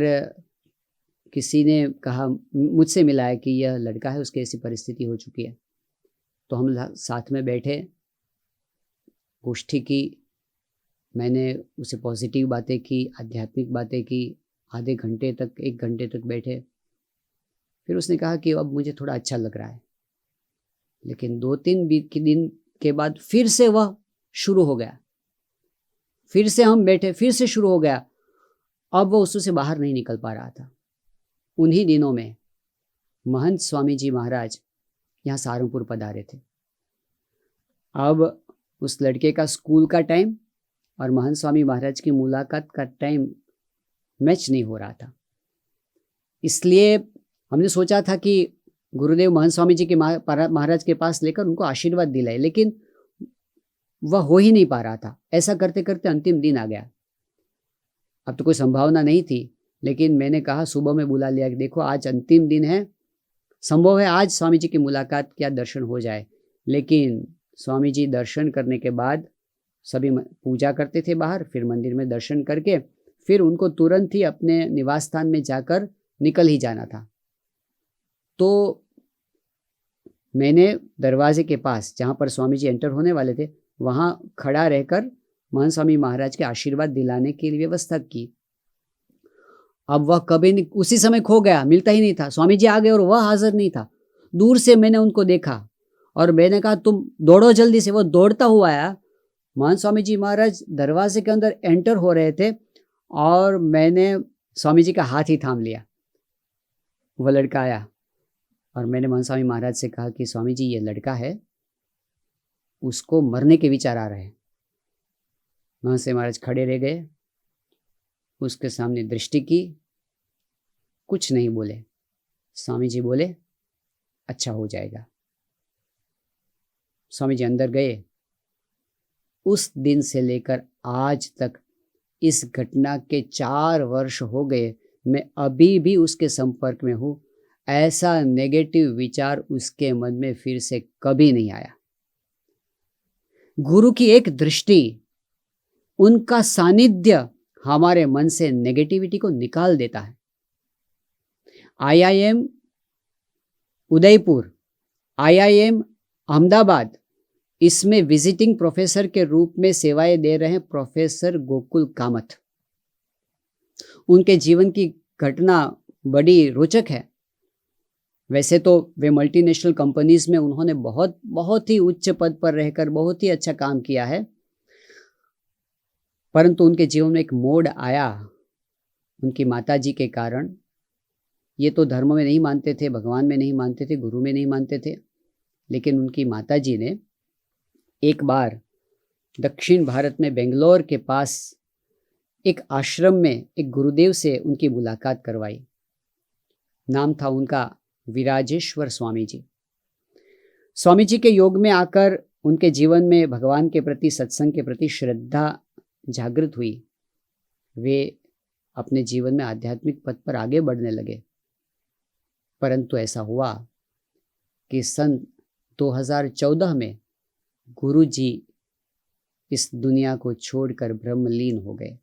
किसी ने कहा, मुझसे मिला है कि यह लड़का है, उसकी ऐसी परिस्थिति हो चुकी है। तो हम साथ में बैठे, गोष्ठी की, मैंने उसे पॉजिटिव बातें की, आध्यात्मिक बातें की। आधे घंटे तक, 1 घंटे तक बैठे। फिर उसने कहा कि अब मुझे थोड़ा अच्छा लग रहा है। लेकिन 2-3 दिन के बाद फिर से वह शुरू हो गया। फिर से हम बैठे, फिर से शुरू हो गया। अब वो उससे बाहर नहीं निकल पा रहा था। उन्हीं दिनों में महंत स्वामी जी महाराज यहाँ सहारनपुर पधारे थे। अब उस लड़के का स्कूल का टाइम और महंत स्वामी महाराज की मुलाकात का टाइम मैच नहीं हो रहा था। इसलिए हमने सोचा था कि गुरुदेव महंत स्वामी जी के महाराज के पास लेकर उनको आशीर्वाद दिलाए, लेकिन वह हो ही नहीं पा रहा था। ऐसा करते करते अंतिम दिन आ गया। अब तो कोई संभावना नहीं थी, लेकिन मैंने कहा, सुबह में बुला लिया कि देखो आज अंतिम दिन है, संभव है आज स्वामी जी की मुलाकात क्या दर्शन हो जाए। लेकिन स्वामी जी दर्शन करने के बाद सभी पूजा करते थे बाहर, फिर मंदिर में दर्शन करके फिर उनको तुरंत ही अपने निवास स्थान में जाकर निकल ही जाना था। तो मैंने दरवाजे के पास, जहाँ पर स्वामी जी एंटर होने वाले थे, वहाँ खड़ा रहकर महंत स्वामी महाराज के आशीर्वाद दिलाने की व्यवस्था की। अब वह कभी नहीं, उसी समय खो गया, मिलता ही नहीं था। स्वामी जी आ गए और वह हाजिर नहीं था। दूर से मैंने उनको देखा और मैंने कहा, तुम दौड़ो जल्दी से। वो दौड़ता हुआ आया। महंत स्वामी जी महाराज दरवाजे के अंदर एंटर हो रहे थे और मैंने स्वामी जी का हाथ ही थाम लिया। वह लड़का आया और मैंने महंत स्वामी महाराज से कहा कि स्वामी जी, ये लड़का है, उसको मरने के विचार आ रहे हैं। महंत स्वामी महाराज खड़े रह गए, उसके सामने दृष्टि की, कुछ नहीं बोले। स्वामी जी बोले, अच्छा हो जाएगा। स्वामी जी अंदर गए। उस दिन से लेकर आज तक, इस घटना के 4 वर्ष हो गए, मैं अभी भी उसके संपर्क में हूँ। ऐसा नेगेटिव विचार उसके मन में फिर से कभी नहीं आया। गुरु की एक दृष्टि, उनका सानिध्य हमारे मन से नेगेटिविटी को निकाल देता है। IIM उदयपुर, IIM अहमदाबाद, इसमें विजिटिंग प्रोफेसर के रूप में सेवाएं दे रहे हैं प्रोफेसर गोकुल कामत। उनके जीवन की घटना बड़ी रोचक है। वैसे तो वे मल्टीनेशनल कंपनीज में उन्होंने बहुत ही उच्च पद पर रहकर बहुत ही अच्छा काम किया है, परंतु उनके जीवन में एक मोड़ आया उनकी माता जी के कारण। ये तो धर्म में नहीं मानते थे, भगवान में नहीं मानते थे, गुरु में नहीं मानते थे, लेकिन उनकी माता जी ने एक बार दक्षिण भारत में बेंगलोर के पास एक आश्रम में एक गुरुदेव से उनकी मुलाकात करवाई। नाम था उनका विराजेश्वर स्वामी जी। स्वामी जी के योग में आकर उनके जीवन में भगवान के प्रति, सत्संग के प्रति श्रद्धा जागृत हुई। वे अपने जीवन में आध्यात्मिक पथ पर आगे बढ़ने लगे। परंतु ऐसा हुआ कि सन 2014 में गुरु जी इस दुनिया को छोड़कर ब्रह्मलीन हो गए।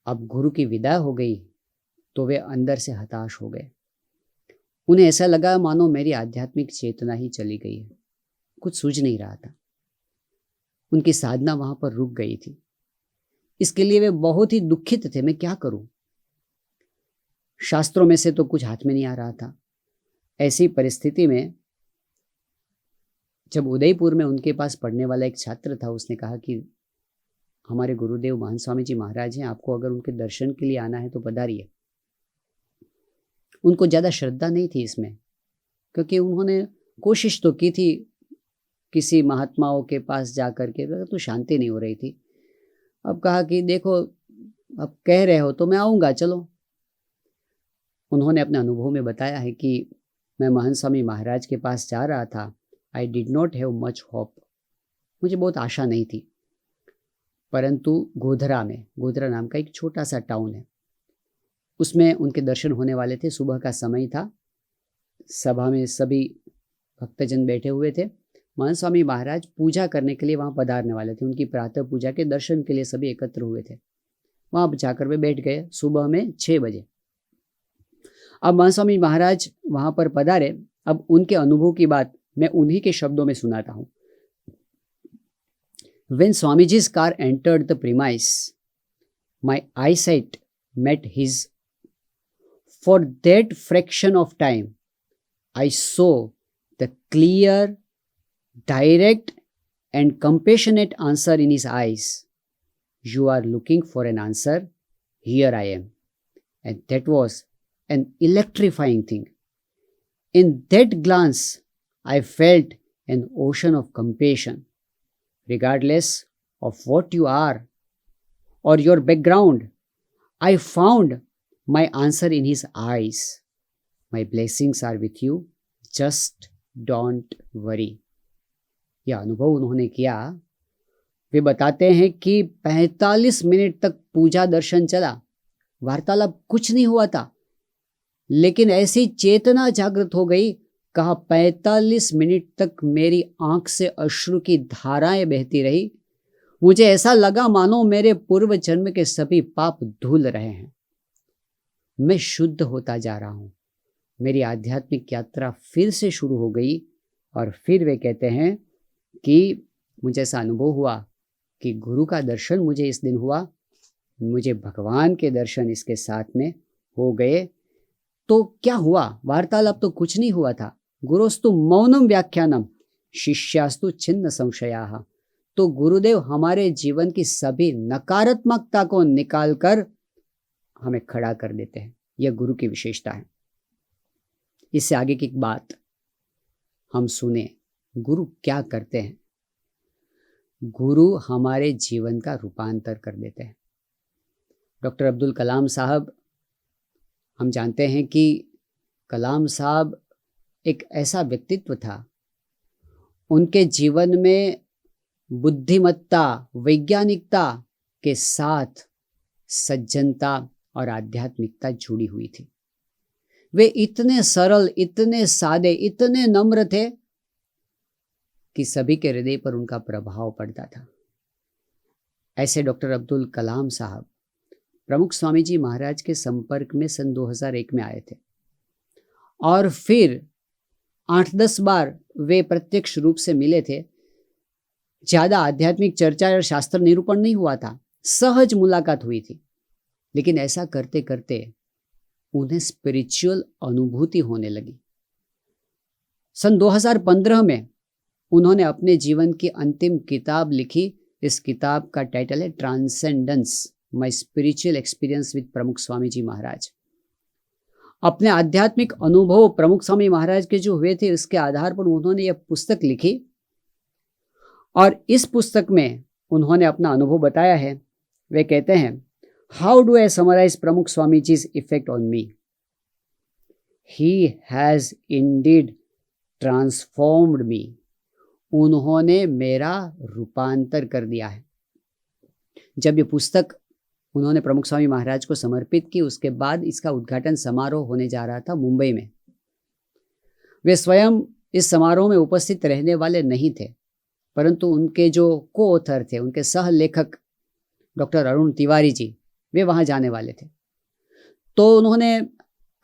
अब गुरु की विदाई हो गई तो वे अंदर से हताश हो गए। उन्हें ऐसा लगा मानो मेरी आध्यात्मिक चेतना ही चली गई है, कुछ सूझ नहीं रहा था। उनकी साधना वहां पर रुक गई थी। इसके लिए वे बहुत ही दुखित थे। मैं क्या करूं? शास्त्रों में से तो कुछ हाथ में नहीं आ रहा था। ऐसी परिस्थिति में जब उदयपुर में उनके पास पढ़ने वाला एक छात्र था, उसने कहा कि हमारे गुरुदेव महान स्वामी जी महाराज हैं, आपको अगर उनके दर्शन के लिए आना है तो पधारिए। उनको ज़्यादा श्रद्धा नहीं थी इसमें, क्योंकि उन्होंने कोशिश तो की थी किसी महात्माओं के पास जा कर के, तो शांति नहीं हो रही थी। अब कहा कि देखो, अब कह रहे हो तो मैं आऊँगा, चलो। उन्होंने अपने अनुभव में बताया है कि मैं महान स्वामी महाराज के पास जा रहा था। I did not have much hope, मुझे बहुत आशा नहीं थी। परंतु गोधरा में, गोधरा नाम का एक छोटा सा टाउन है, उसमें उनके दर्शन होने वाले थे। सुबह का समय था, सभा में सभी भक्तजन बैठे हुए थे। महान स्वामी महाराज पूजा करने के लिए वहाँ पधारने वाले थे। उनकी प्रातः पूजा के दर्शन के लिए सभी एकत्र हुए थे। वहाँ जाकर वे बैठ गए सुबह में 6 बजे। अब महान स्वामी महाराज वहाँ पर पधारे। अब उनके अनुभव की बात मैं उन्हीं के शब्दों में सुनाता हूँ। When Swamiji's car entered the premise, my eyesight met his. For that fraction of time, I saw the clear, direct and compassionate answer in his eyes. You are looking for an answer, here I am. And that was an electrifying thing. In that glance, I felt an ocean of compassion. Regardless of what you are or your background, I found my answer in his eyes. My blessings are with you. Just don't worry. यह अनुभव उन्होंने किया। वे बताते हैं कि 45 मिनट तक पूजा दर्शन चला, वार्तालाप कुछ नहीं हुआ था, लेकिन ऐसी चेतना जागृत हो गई। कहा 45 मिनट तक मेरी आंख से अश्रु की धाराएं बहती रही। मुझे ऐसा लगा मानो मेरे पूर्व जन्म के सभी पाप धुल रहे हैं। मैं शुद्ध होता जा रहा हूं। मेरी आध्यात्मिक यात्रा फिर से शुरू हो गई। और फिर वे कहते हैं कि मुझे ऐसा अनुभव हुआ कि गुरु का दर्शन मुझे इस दिन हुआ, मुझे भगवान के दर्शन इसके साथ में हो गए। तो क्या हुआ? वार्तालाप तो कुछ नहीं हुआ था। गुरुस्तु मौनम व्याख्यानम शिष्यास्तु छिन्न संशयाः। तो गुरुदेव हमारे जीवन की सभी नकारात्मकता को निकालकर हमें खड़ा कर देते हैं। यह गुरु की विशेषता है। इससे आगे की बात हम सुने, गुरु क्या करते हैं? गुरु हमारे जीवन का रूपांतर कर देते हैं। डॉक्टर अब्दुल कलाम साहब, हम जानते हैं कि कलाम साहब एक ऐसा व्यक्तित्व था, उनके जीवन में बुद्धिमत्ता, वैज्ञानिकता के साथ सज्जनता और आध्यात्मिकता जुड़ी हुई थी। वे इतने सरल, इतने सादे, इतने नम्र थे कि सभी के हृदय पर उनका प्रभाव पड़ता था। ऐसे डॉक्टर अब्दुल कलाम साहब प्रमुख स्वामी जी महाराज के संपर्क में सन 2001 में आए थे और फिर 8-10 बार वे प्रत्यक्ष रूप से मिले थे। ज़्यादा आध्यात्मिक चर्चा और शास्त्र निरूपण नहीं हुआ था, सहज मुलाकात हुई थी। लेकिन ऐसा करते करते उन्हें स्पिरिचुअल अनुभूति होने लगी। सन 2015 में उन्होंने अपने जीवन की अंतिम किताब लिखी, इस किताब का टाइटल है transcendence, my spiritual experience with प्रमुख स्वामी जी महाराज। अपने आध्यात्मिक अनुभव प्रमुख स्वामी महाराज के जो हुए थे उसके आधार पर उन्होंने यह पुस्तक लिखी और इस पुस्तक में उन्होंने अपना अनुभव बताया है। वे कहते हैं, how do I summarise Pramukh Swami ji's effect on me? He has indeed transformed me. उन्होंने मेरा रूपांतर कर दिया है। जब ये पुस्तक उन्होंने प्रमुख स्वामी महाराज को समर्पित की, उसके बाद इसका उद्घाटन समारोह होने जा रहा था मुंबई में। वे स्वयं इस समारोह में उपस्थित रहने वाले नहीं थे, परंतु उनके जो को ऑथर थे, उनके सह लेखक डॉक्टर अरुण तिवारी जी, वे वहाँ जाने वाले थे। तो उन्होंने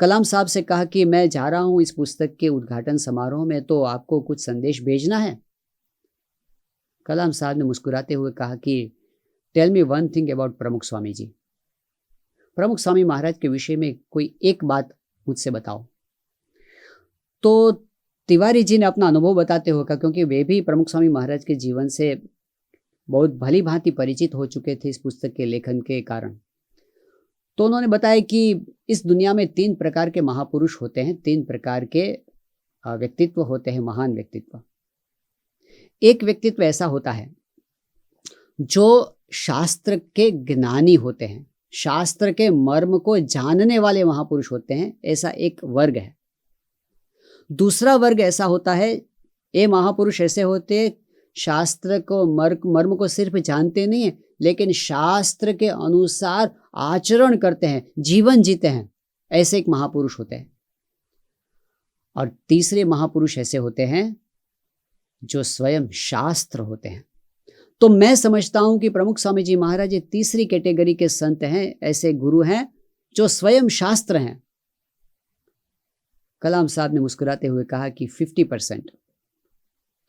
कलाम साहब से कहा कि मैं जा रहा हूँ इस पुस्तक के उद्घाटन समारोह में, तो आपको कुछ संदेश भेजना है। कलाम साहब ने मुस्कुराते हुए कहा कि tell me one thing about Pramukh Swami जी। प्रमुख स्वामी महाराज के विषय में कोई एक बात मुझसे बताओ। तो तिवारी जी ने अपना अनुभव बताते हुए कहा, क्योंकि वे भी प्रमुख स्वामी महाराज के जीवन से बहुत भली भांति परिचित हो चुके थे इस पुस्तक के लेखन के कारण। तो उन्होंने बताया कि इस दुनिया में 3 प्रकार के महापुरुष होते हैं, 3 प्रकार के व्यक्तित्व होते हैं, महान व्यक्तित्व। एक व्यक्तित्व ऐसा होता है जो शास्त्र के ज्ञानी होते हैं, शास्त्र के मर्म को जानने वाले महापुरुष होते हैं, ऐसा एक वर्ग है। दूसरा वर्ग ऐसा होता है, ये महापुरुष ऐसे होते हैं शास्त्र को मर्म को सिर्फ जानते नहीं है, लेकिन शास्त्र के अनुसार आचरण करते हैं, जीवन जीते हैं, ऐसे एक महापुरुष होते हैं। और तीसरे महापुरुष ऐसे होते हैं जो स्वयं शास्त्र होते हैं। तो मैं समझता हूं कि प्रमुख स्वामी जी महाराज ये तीसरी कैटेगरी के संत हैं, ऐसे गुरु हैं जो स्वयं शास्त्र हैं। कलाम साहब ने मुस्कुराते हुए कहा कि 50%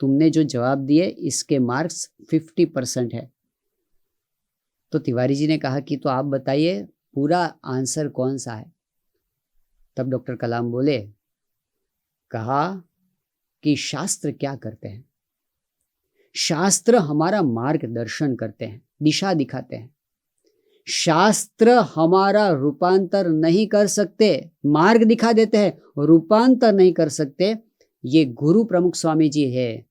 तुमने जो जवाब दिए इसके मार्क्स 50% है। तो तिवारी जी ने कहा कि तो आप बताइए पूरा आंसर कौन सा है? तब डॉक्टर कलाम बोले, कहा कि शास्त्र क्या करते हैं? शास्त्र हमारा मार्गदर्शन करते हैं, दिशा दिखाते हैं। शास्त्र हमारा रूपांतर नहीं कर सकते, मार्ग दिखा देते हैं, रूपांतर नहीं कर सकते। ये गुरु प्रमुख स्वामी जी है,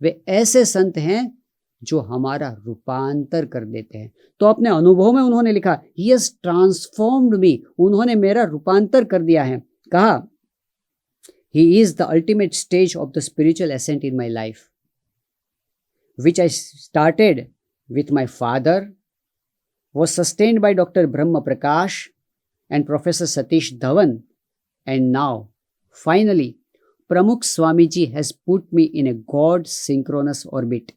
वे ऐसे संत हैं जो हमारा रूपांतर कर देते हैं। तो अपने अनुभव में उन्होंने लिखा, ही हैज ट्रांसफॉर्म्ड मी, उन्होंने मेरा रूपांतर कर दिया है। कहा, he is the ultimate stage of the spiritual ascent in my life, which I started with my father, was sustained by Dr. Brahma Prakash and Professor Satish Dhawan, and now, finally, Pramukh Swamiji has put me in a God-synchronous orbit.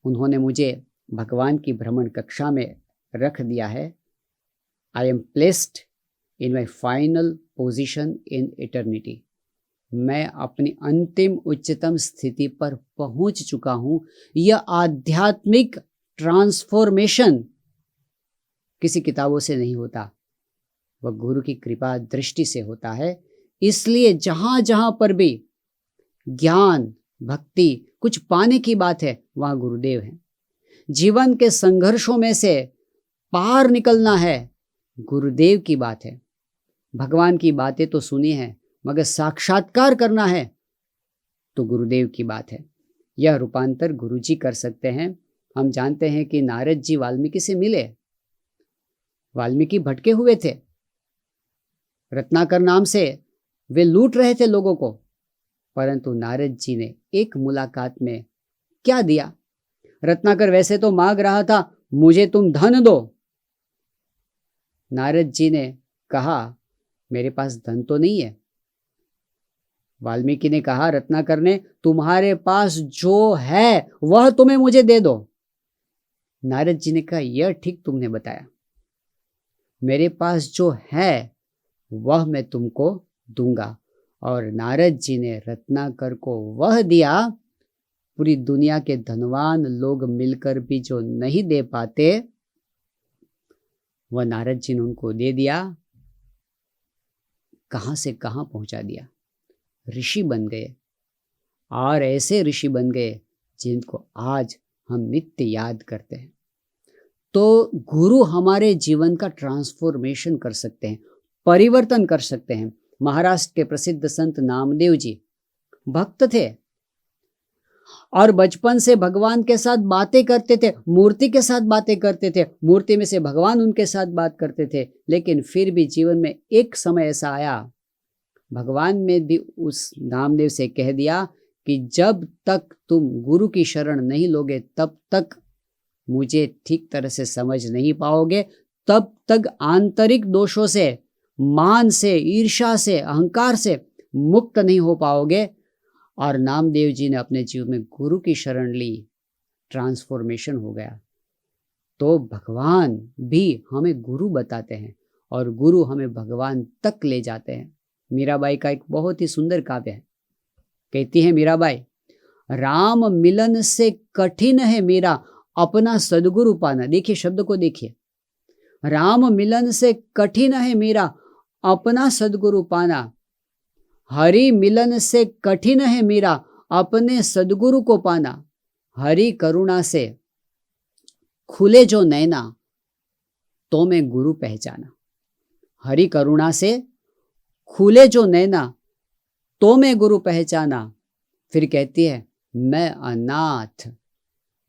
उन्होंने मुझे भगवान की भ्रमण कक्षा में रख दिया है। I am placed in my final position in eternity. मैं अपनी अंतिम उच्चतम स्थिति पर पहुंच चुका हूं। यह आध्यात्मिक ट्रांसफॉर्मेशन किसी किताबों से नहीं होता, वह गुरु की कृपा दृष्टि से होता है। इसलिए जहां जहां पर भी ज्ञान, भक्ति, कुछ पाने की बात है, वहां गुरुदेव हैं। जीवन के संघर्षों में से पार निकलना है, गुरुदेव की बात है। भगवान की बातें तो सुनी है, मगर साक्षात्कार करना है तो गुरुदेव की बात है। यह रूपांतर गुरुजी कर सकते हैं। हम जानते हैं कि नारद जी वाल्मीकि से मिले, वाल्मीकि भटके हुए थे, रत्नाकर नाम से वे लूट रहे थे लोगों को, परंतु नारद जी ने एक मुलाकात में क्या दिया? रत्नाकर वैसे तो मांग रहा था, मुझे तुम धन दो। नारद जी ने कहा, मेरे पास धन तो नहीं है। वाल्मीकि ने कहा, रत्नाकर ने, तुम्हारे पास जो है वह तुम्हें मुझे दे दो। नारद जी ने कहा, यह ठीक तुमने बताया, मेरे पास जो है वह मैं तुमको दूंगा। और नारद जी ने रत्नाकर को वह दिया, पूरी दुनिया के धनवान लोग मिलकर भी जो नहीं दे पाते, वह नारद जी ने उनको दे दिया। कहां से कहां पहुंचा दिया, ऋषि बन गए। और ऐसे ऋषि बन गए जिनको आज हम नित्य याद करते हैं। तो गुरु हमारे जीवन का ट्रांसफॉर्मेशन कर सकते हैं, परिवर्तन कर सकते हैं। महाराष्ट्र के प्रसिद्ध संत नामदेव जी भक्त थे और बचपन से भगवान के साथ बातें करते थे, मूर्ति के साथ बातें करते थे, मूर्ति में से भगवान उनके साथ बात करते थे। लेकिन फिर भी जीवन में एक समय ऐसा आया, भगवान ने भी उस नामदेव से कह दिया कि जब तक तुम गुरु की शरण नहीं लोगे तब तक मुझे ठीक तरह से समझ नहीं पाओगे, तब तक आंतरिक दोषों से, मान से, ईर्ष्या से, अहंकार से मुक्त नहीं हो पाओगे। और नामदेव जी ने अपने जीवन में गुरु की शरण ली, ट्रांसफॉर्मेशन हो गया। तो भगवान भी हमें गुरु बताते हैं और गुरु हमें भगवान तक ले जाते हैं। मीराबाई का एक बहुत ही सुंदर काव्य है। कहती है मीराबाई, राम मिलन से कठिन है मेरा अपना सदगुरु पाना। देखिए शब्द को देखिए, राम मिलन से कठिन है मेरा अपना सदगुरु पाना, हरि मिलन से कठिन है मेरा अपने सदगुरु को पाना। हरि करुणा से खुले जो नैना तो मैं गुरु पहचाना। हरि करुणा से खुले जो नैना तो मैं गुरु पहचाना। फिर कहती है, मैं अनाथ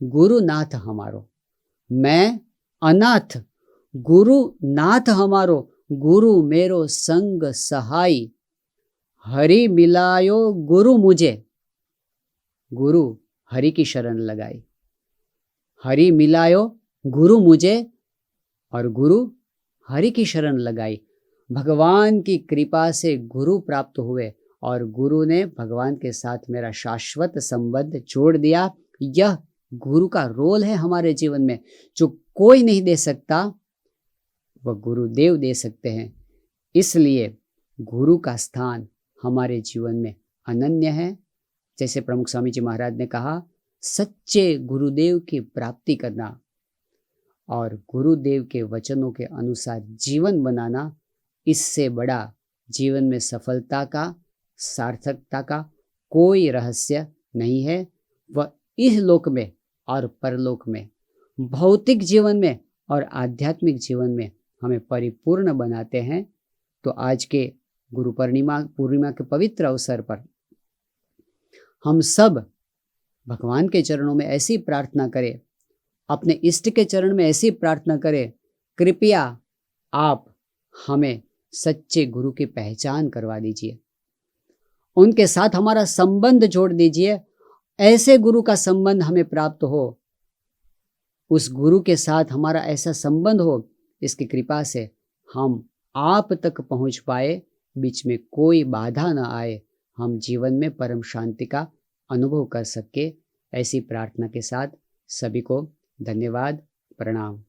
गुरु नाथ हमारो, मैं अनाथ गुरु नाथ हमारो, गुरु मेरो संग सहाई, हरि मिलायो गुरु मुझे। गुरु हरि की शरण लगाई, हरि मिलायो गुरु मुझे और गुरु हरि की शरण लगाई। भगवान की कृपा से गुरु प्राप्त हुए और गुरु ने भगवान के साथ मेरा शाश्वत संबंध जोड़ दिया। यह गुरु का रोल है हमारे जीवन में, जो कोई नहीं दे सकता, वह गुरुदेव दे सकते हैं। इसलिए गुरु का स्थान हमारे जीवन में अनन्य है। जैसे प्रमुख स्वामी जी महाराज ने कहा, सच्चे गुरुदेव की प्राप्ति करना और गुरुदेव के वचनों के अनुसार जीवन बनाना, इससे बड़ा जीवन में सफलता का, सार्थकता का कोई रहस्य नहीं है। वह इस लोक में और परलोक में, भौतिक जीवन में और आध्यात्मिक जीवन में हमें परिपूर्ण बनाते हैं। तो आज के गुरु पूर्णिमा के पवित्र अवसर पर हम सब भगवान के चरणों में ऐसी प्रार्थना करें, अपने इष्ट के चरण में ऐसी प्रार्थना करें, कृपया आप हमें सच्चे गुरु की पहचान करवा दीजिए, उनके साथ हमारा संबंध जोड़ दीजिए। ऐसे गुरु का संबंध हमें प्राप्त हो, उस गुरु के साथ हमारा ऐसा संबंध हो, इसकी कृपा से हम आप तक पहुंच पाए, बीच में कोई बाधा न आए, हम जीवन में परम शांति का अनुभव कर सके। ऐसी प्रार्थना के साथ सभी को धन्यवाद, प्रणाम।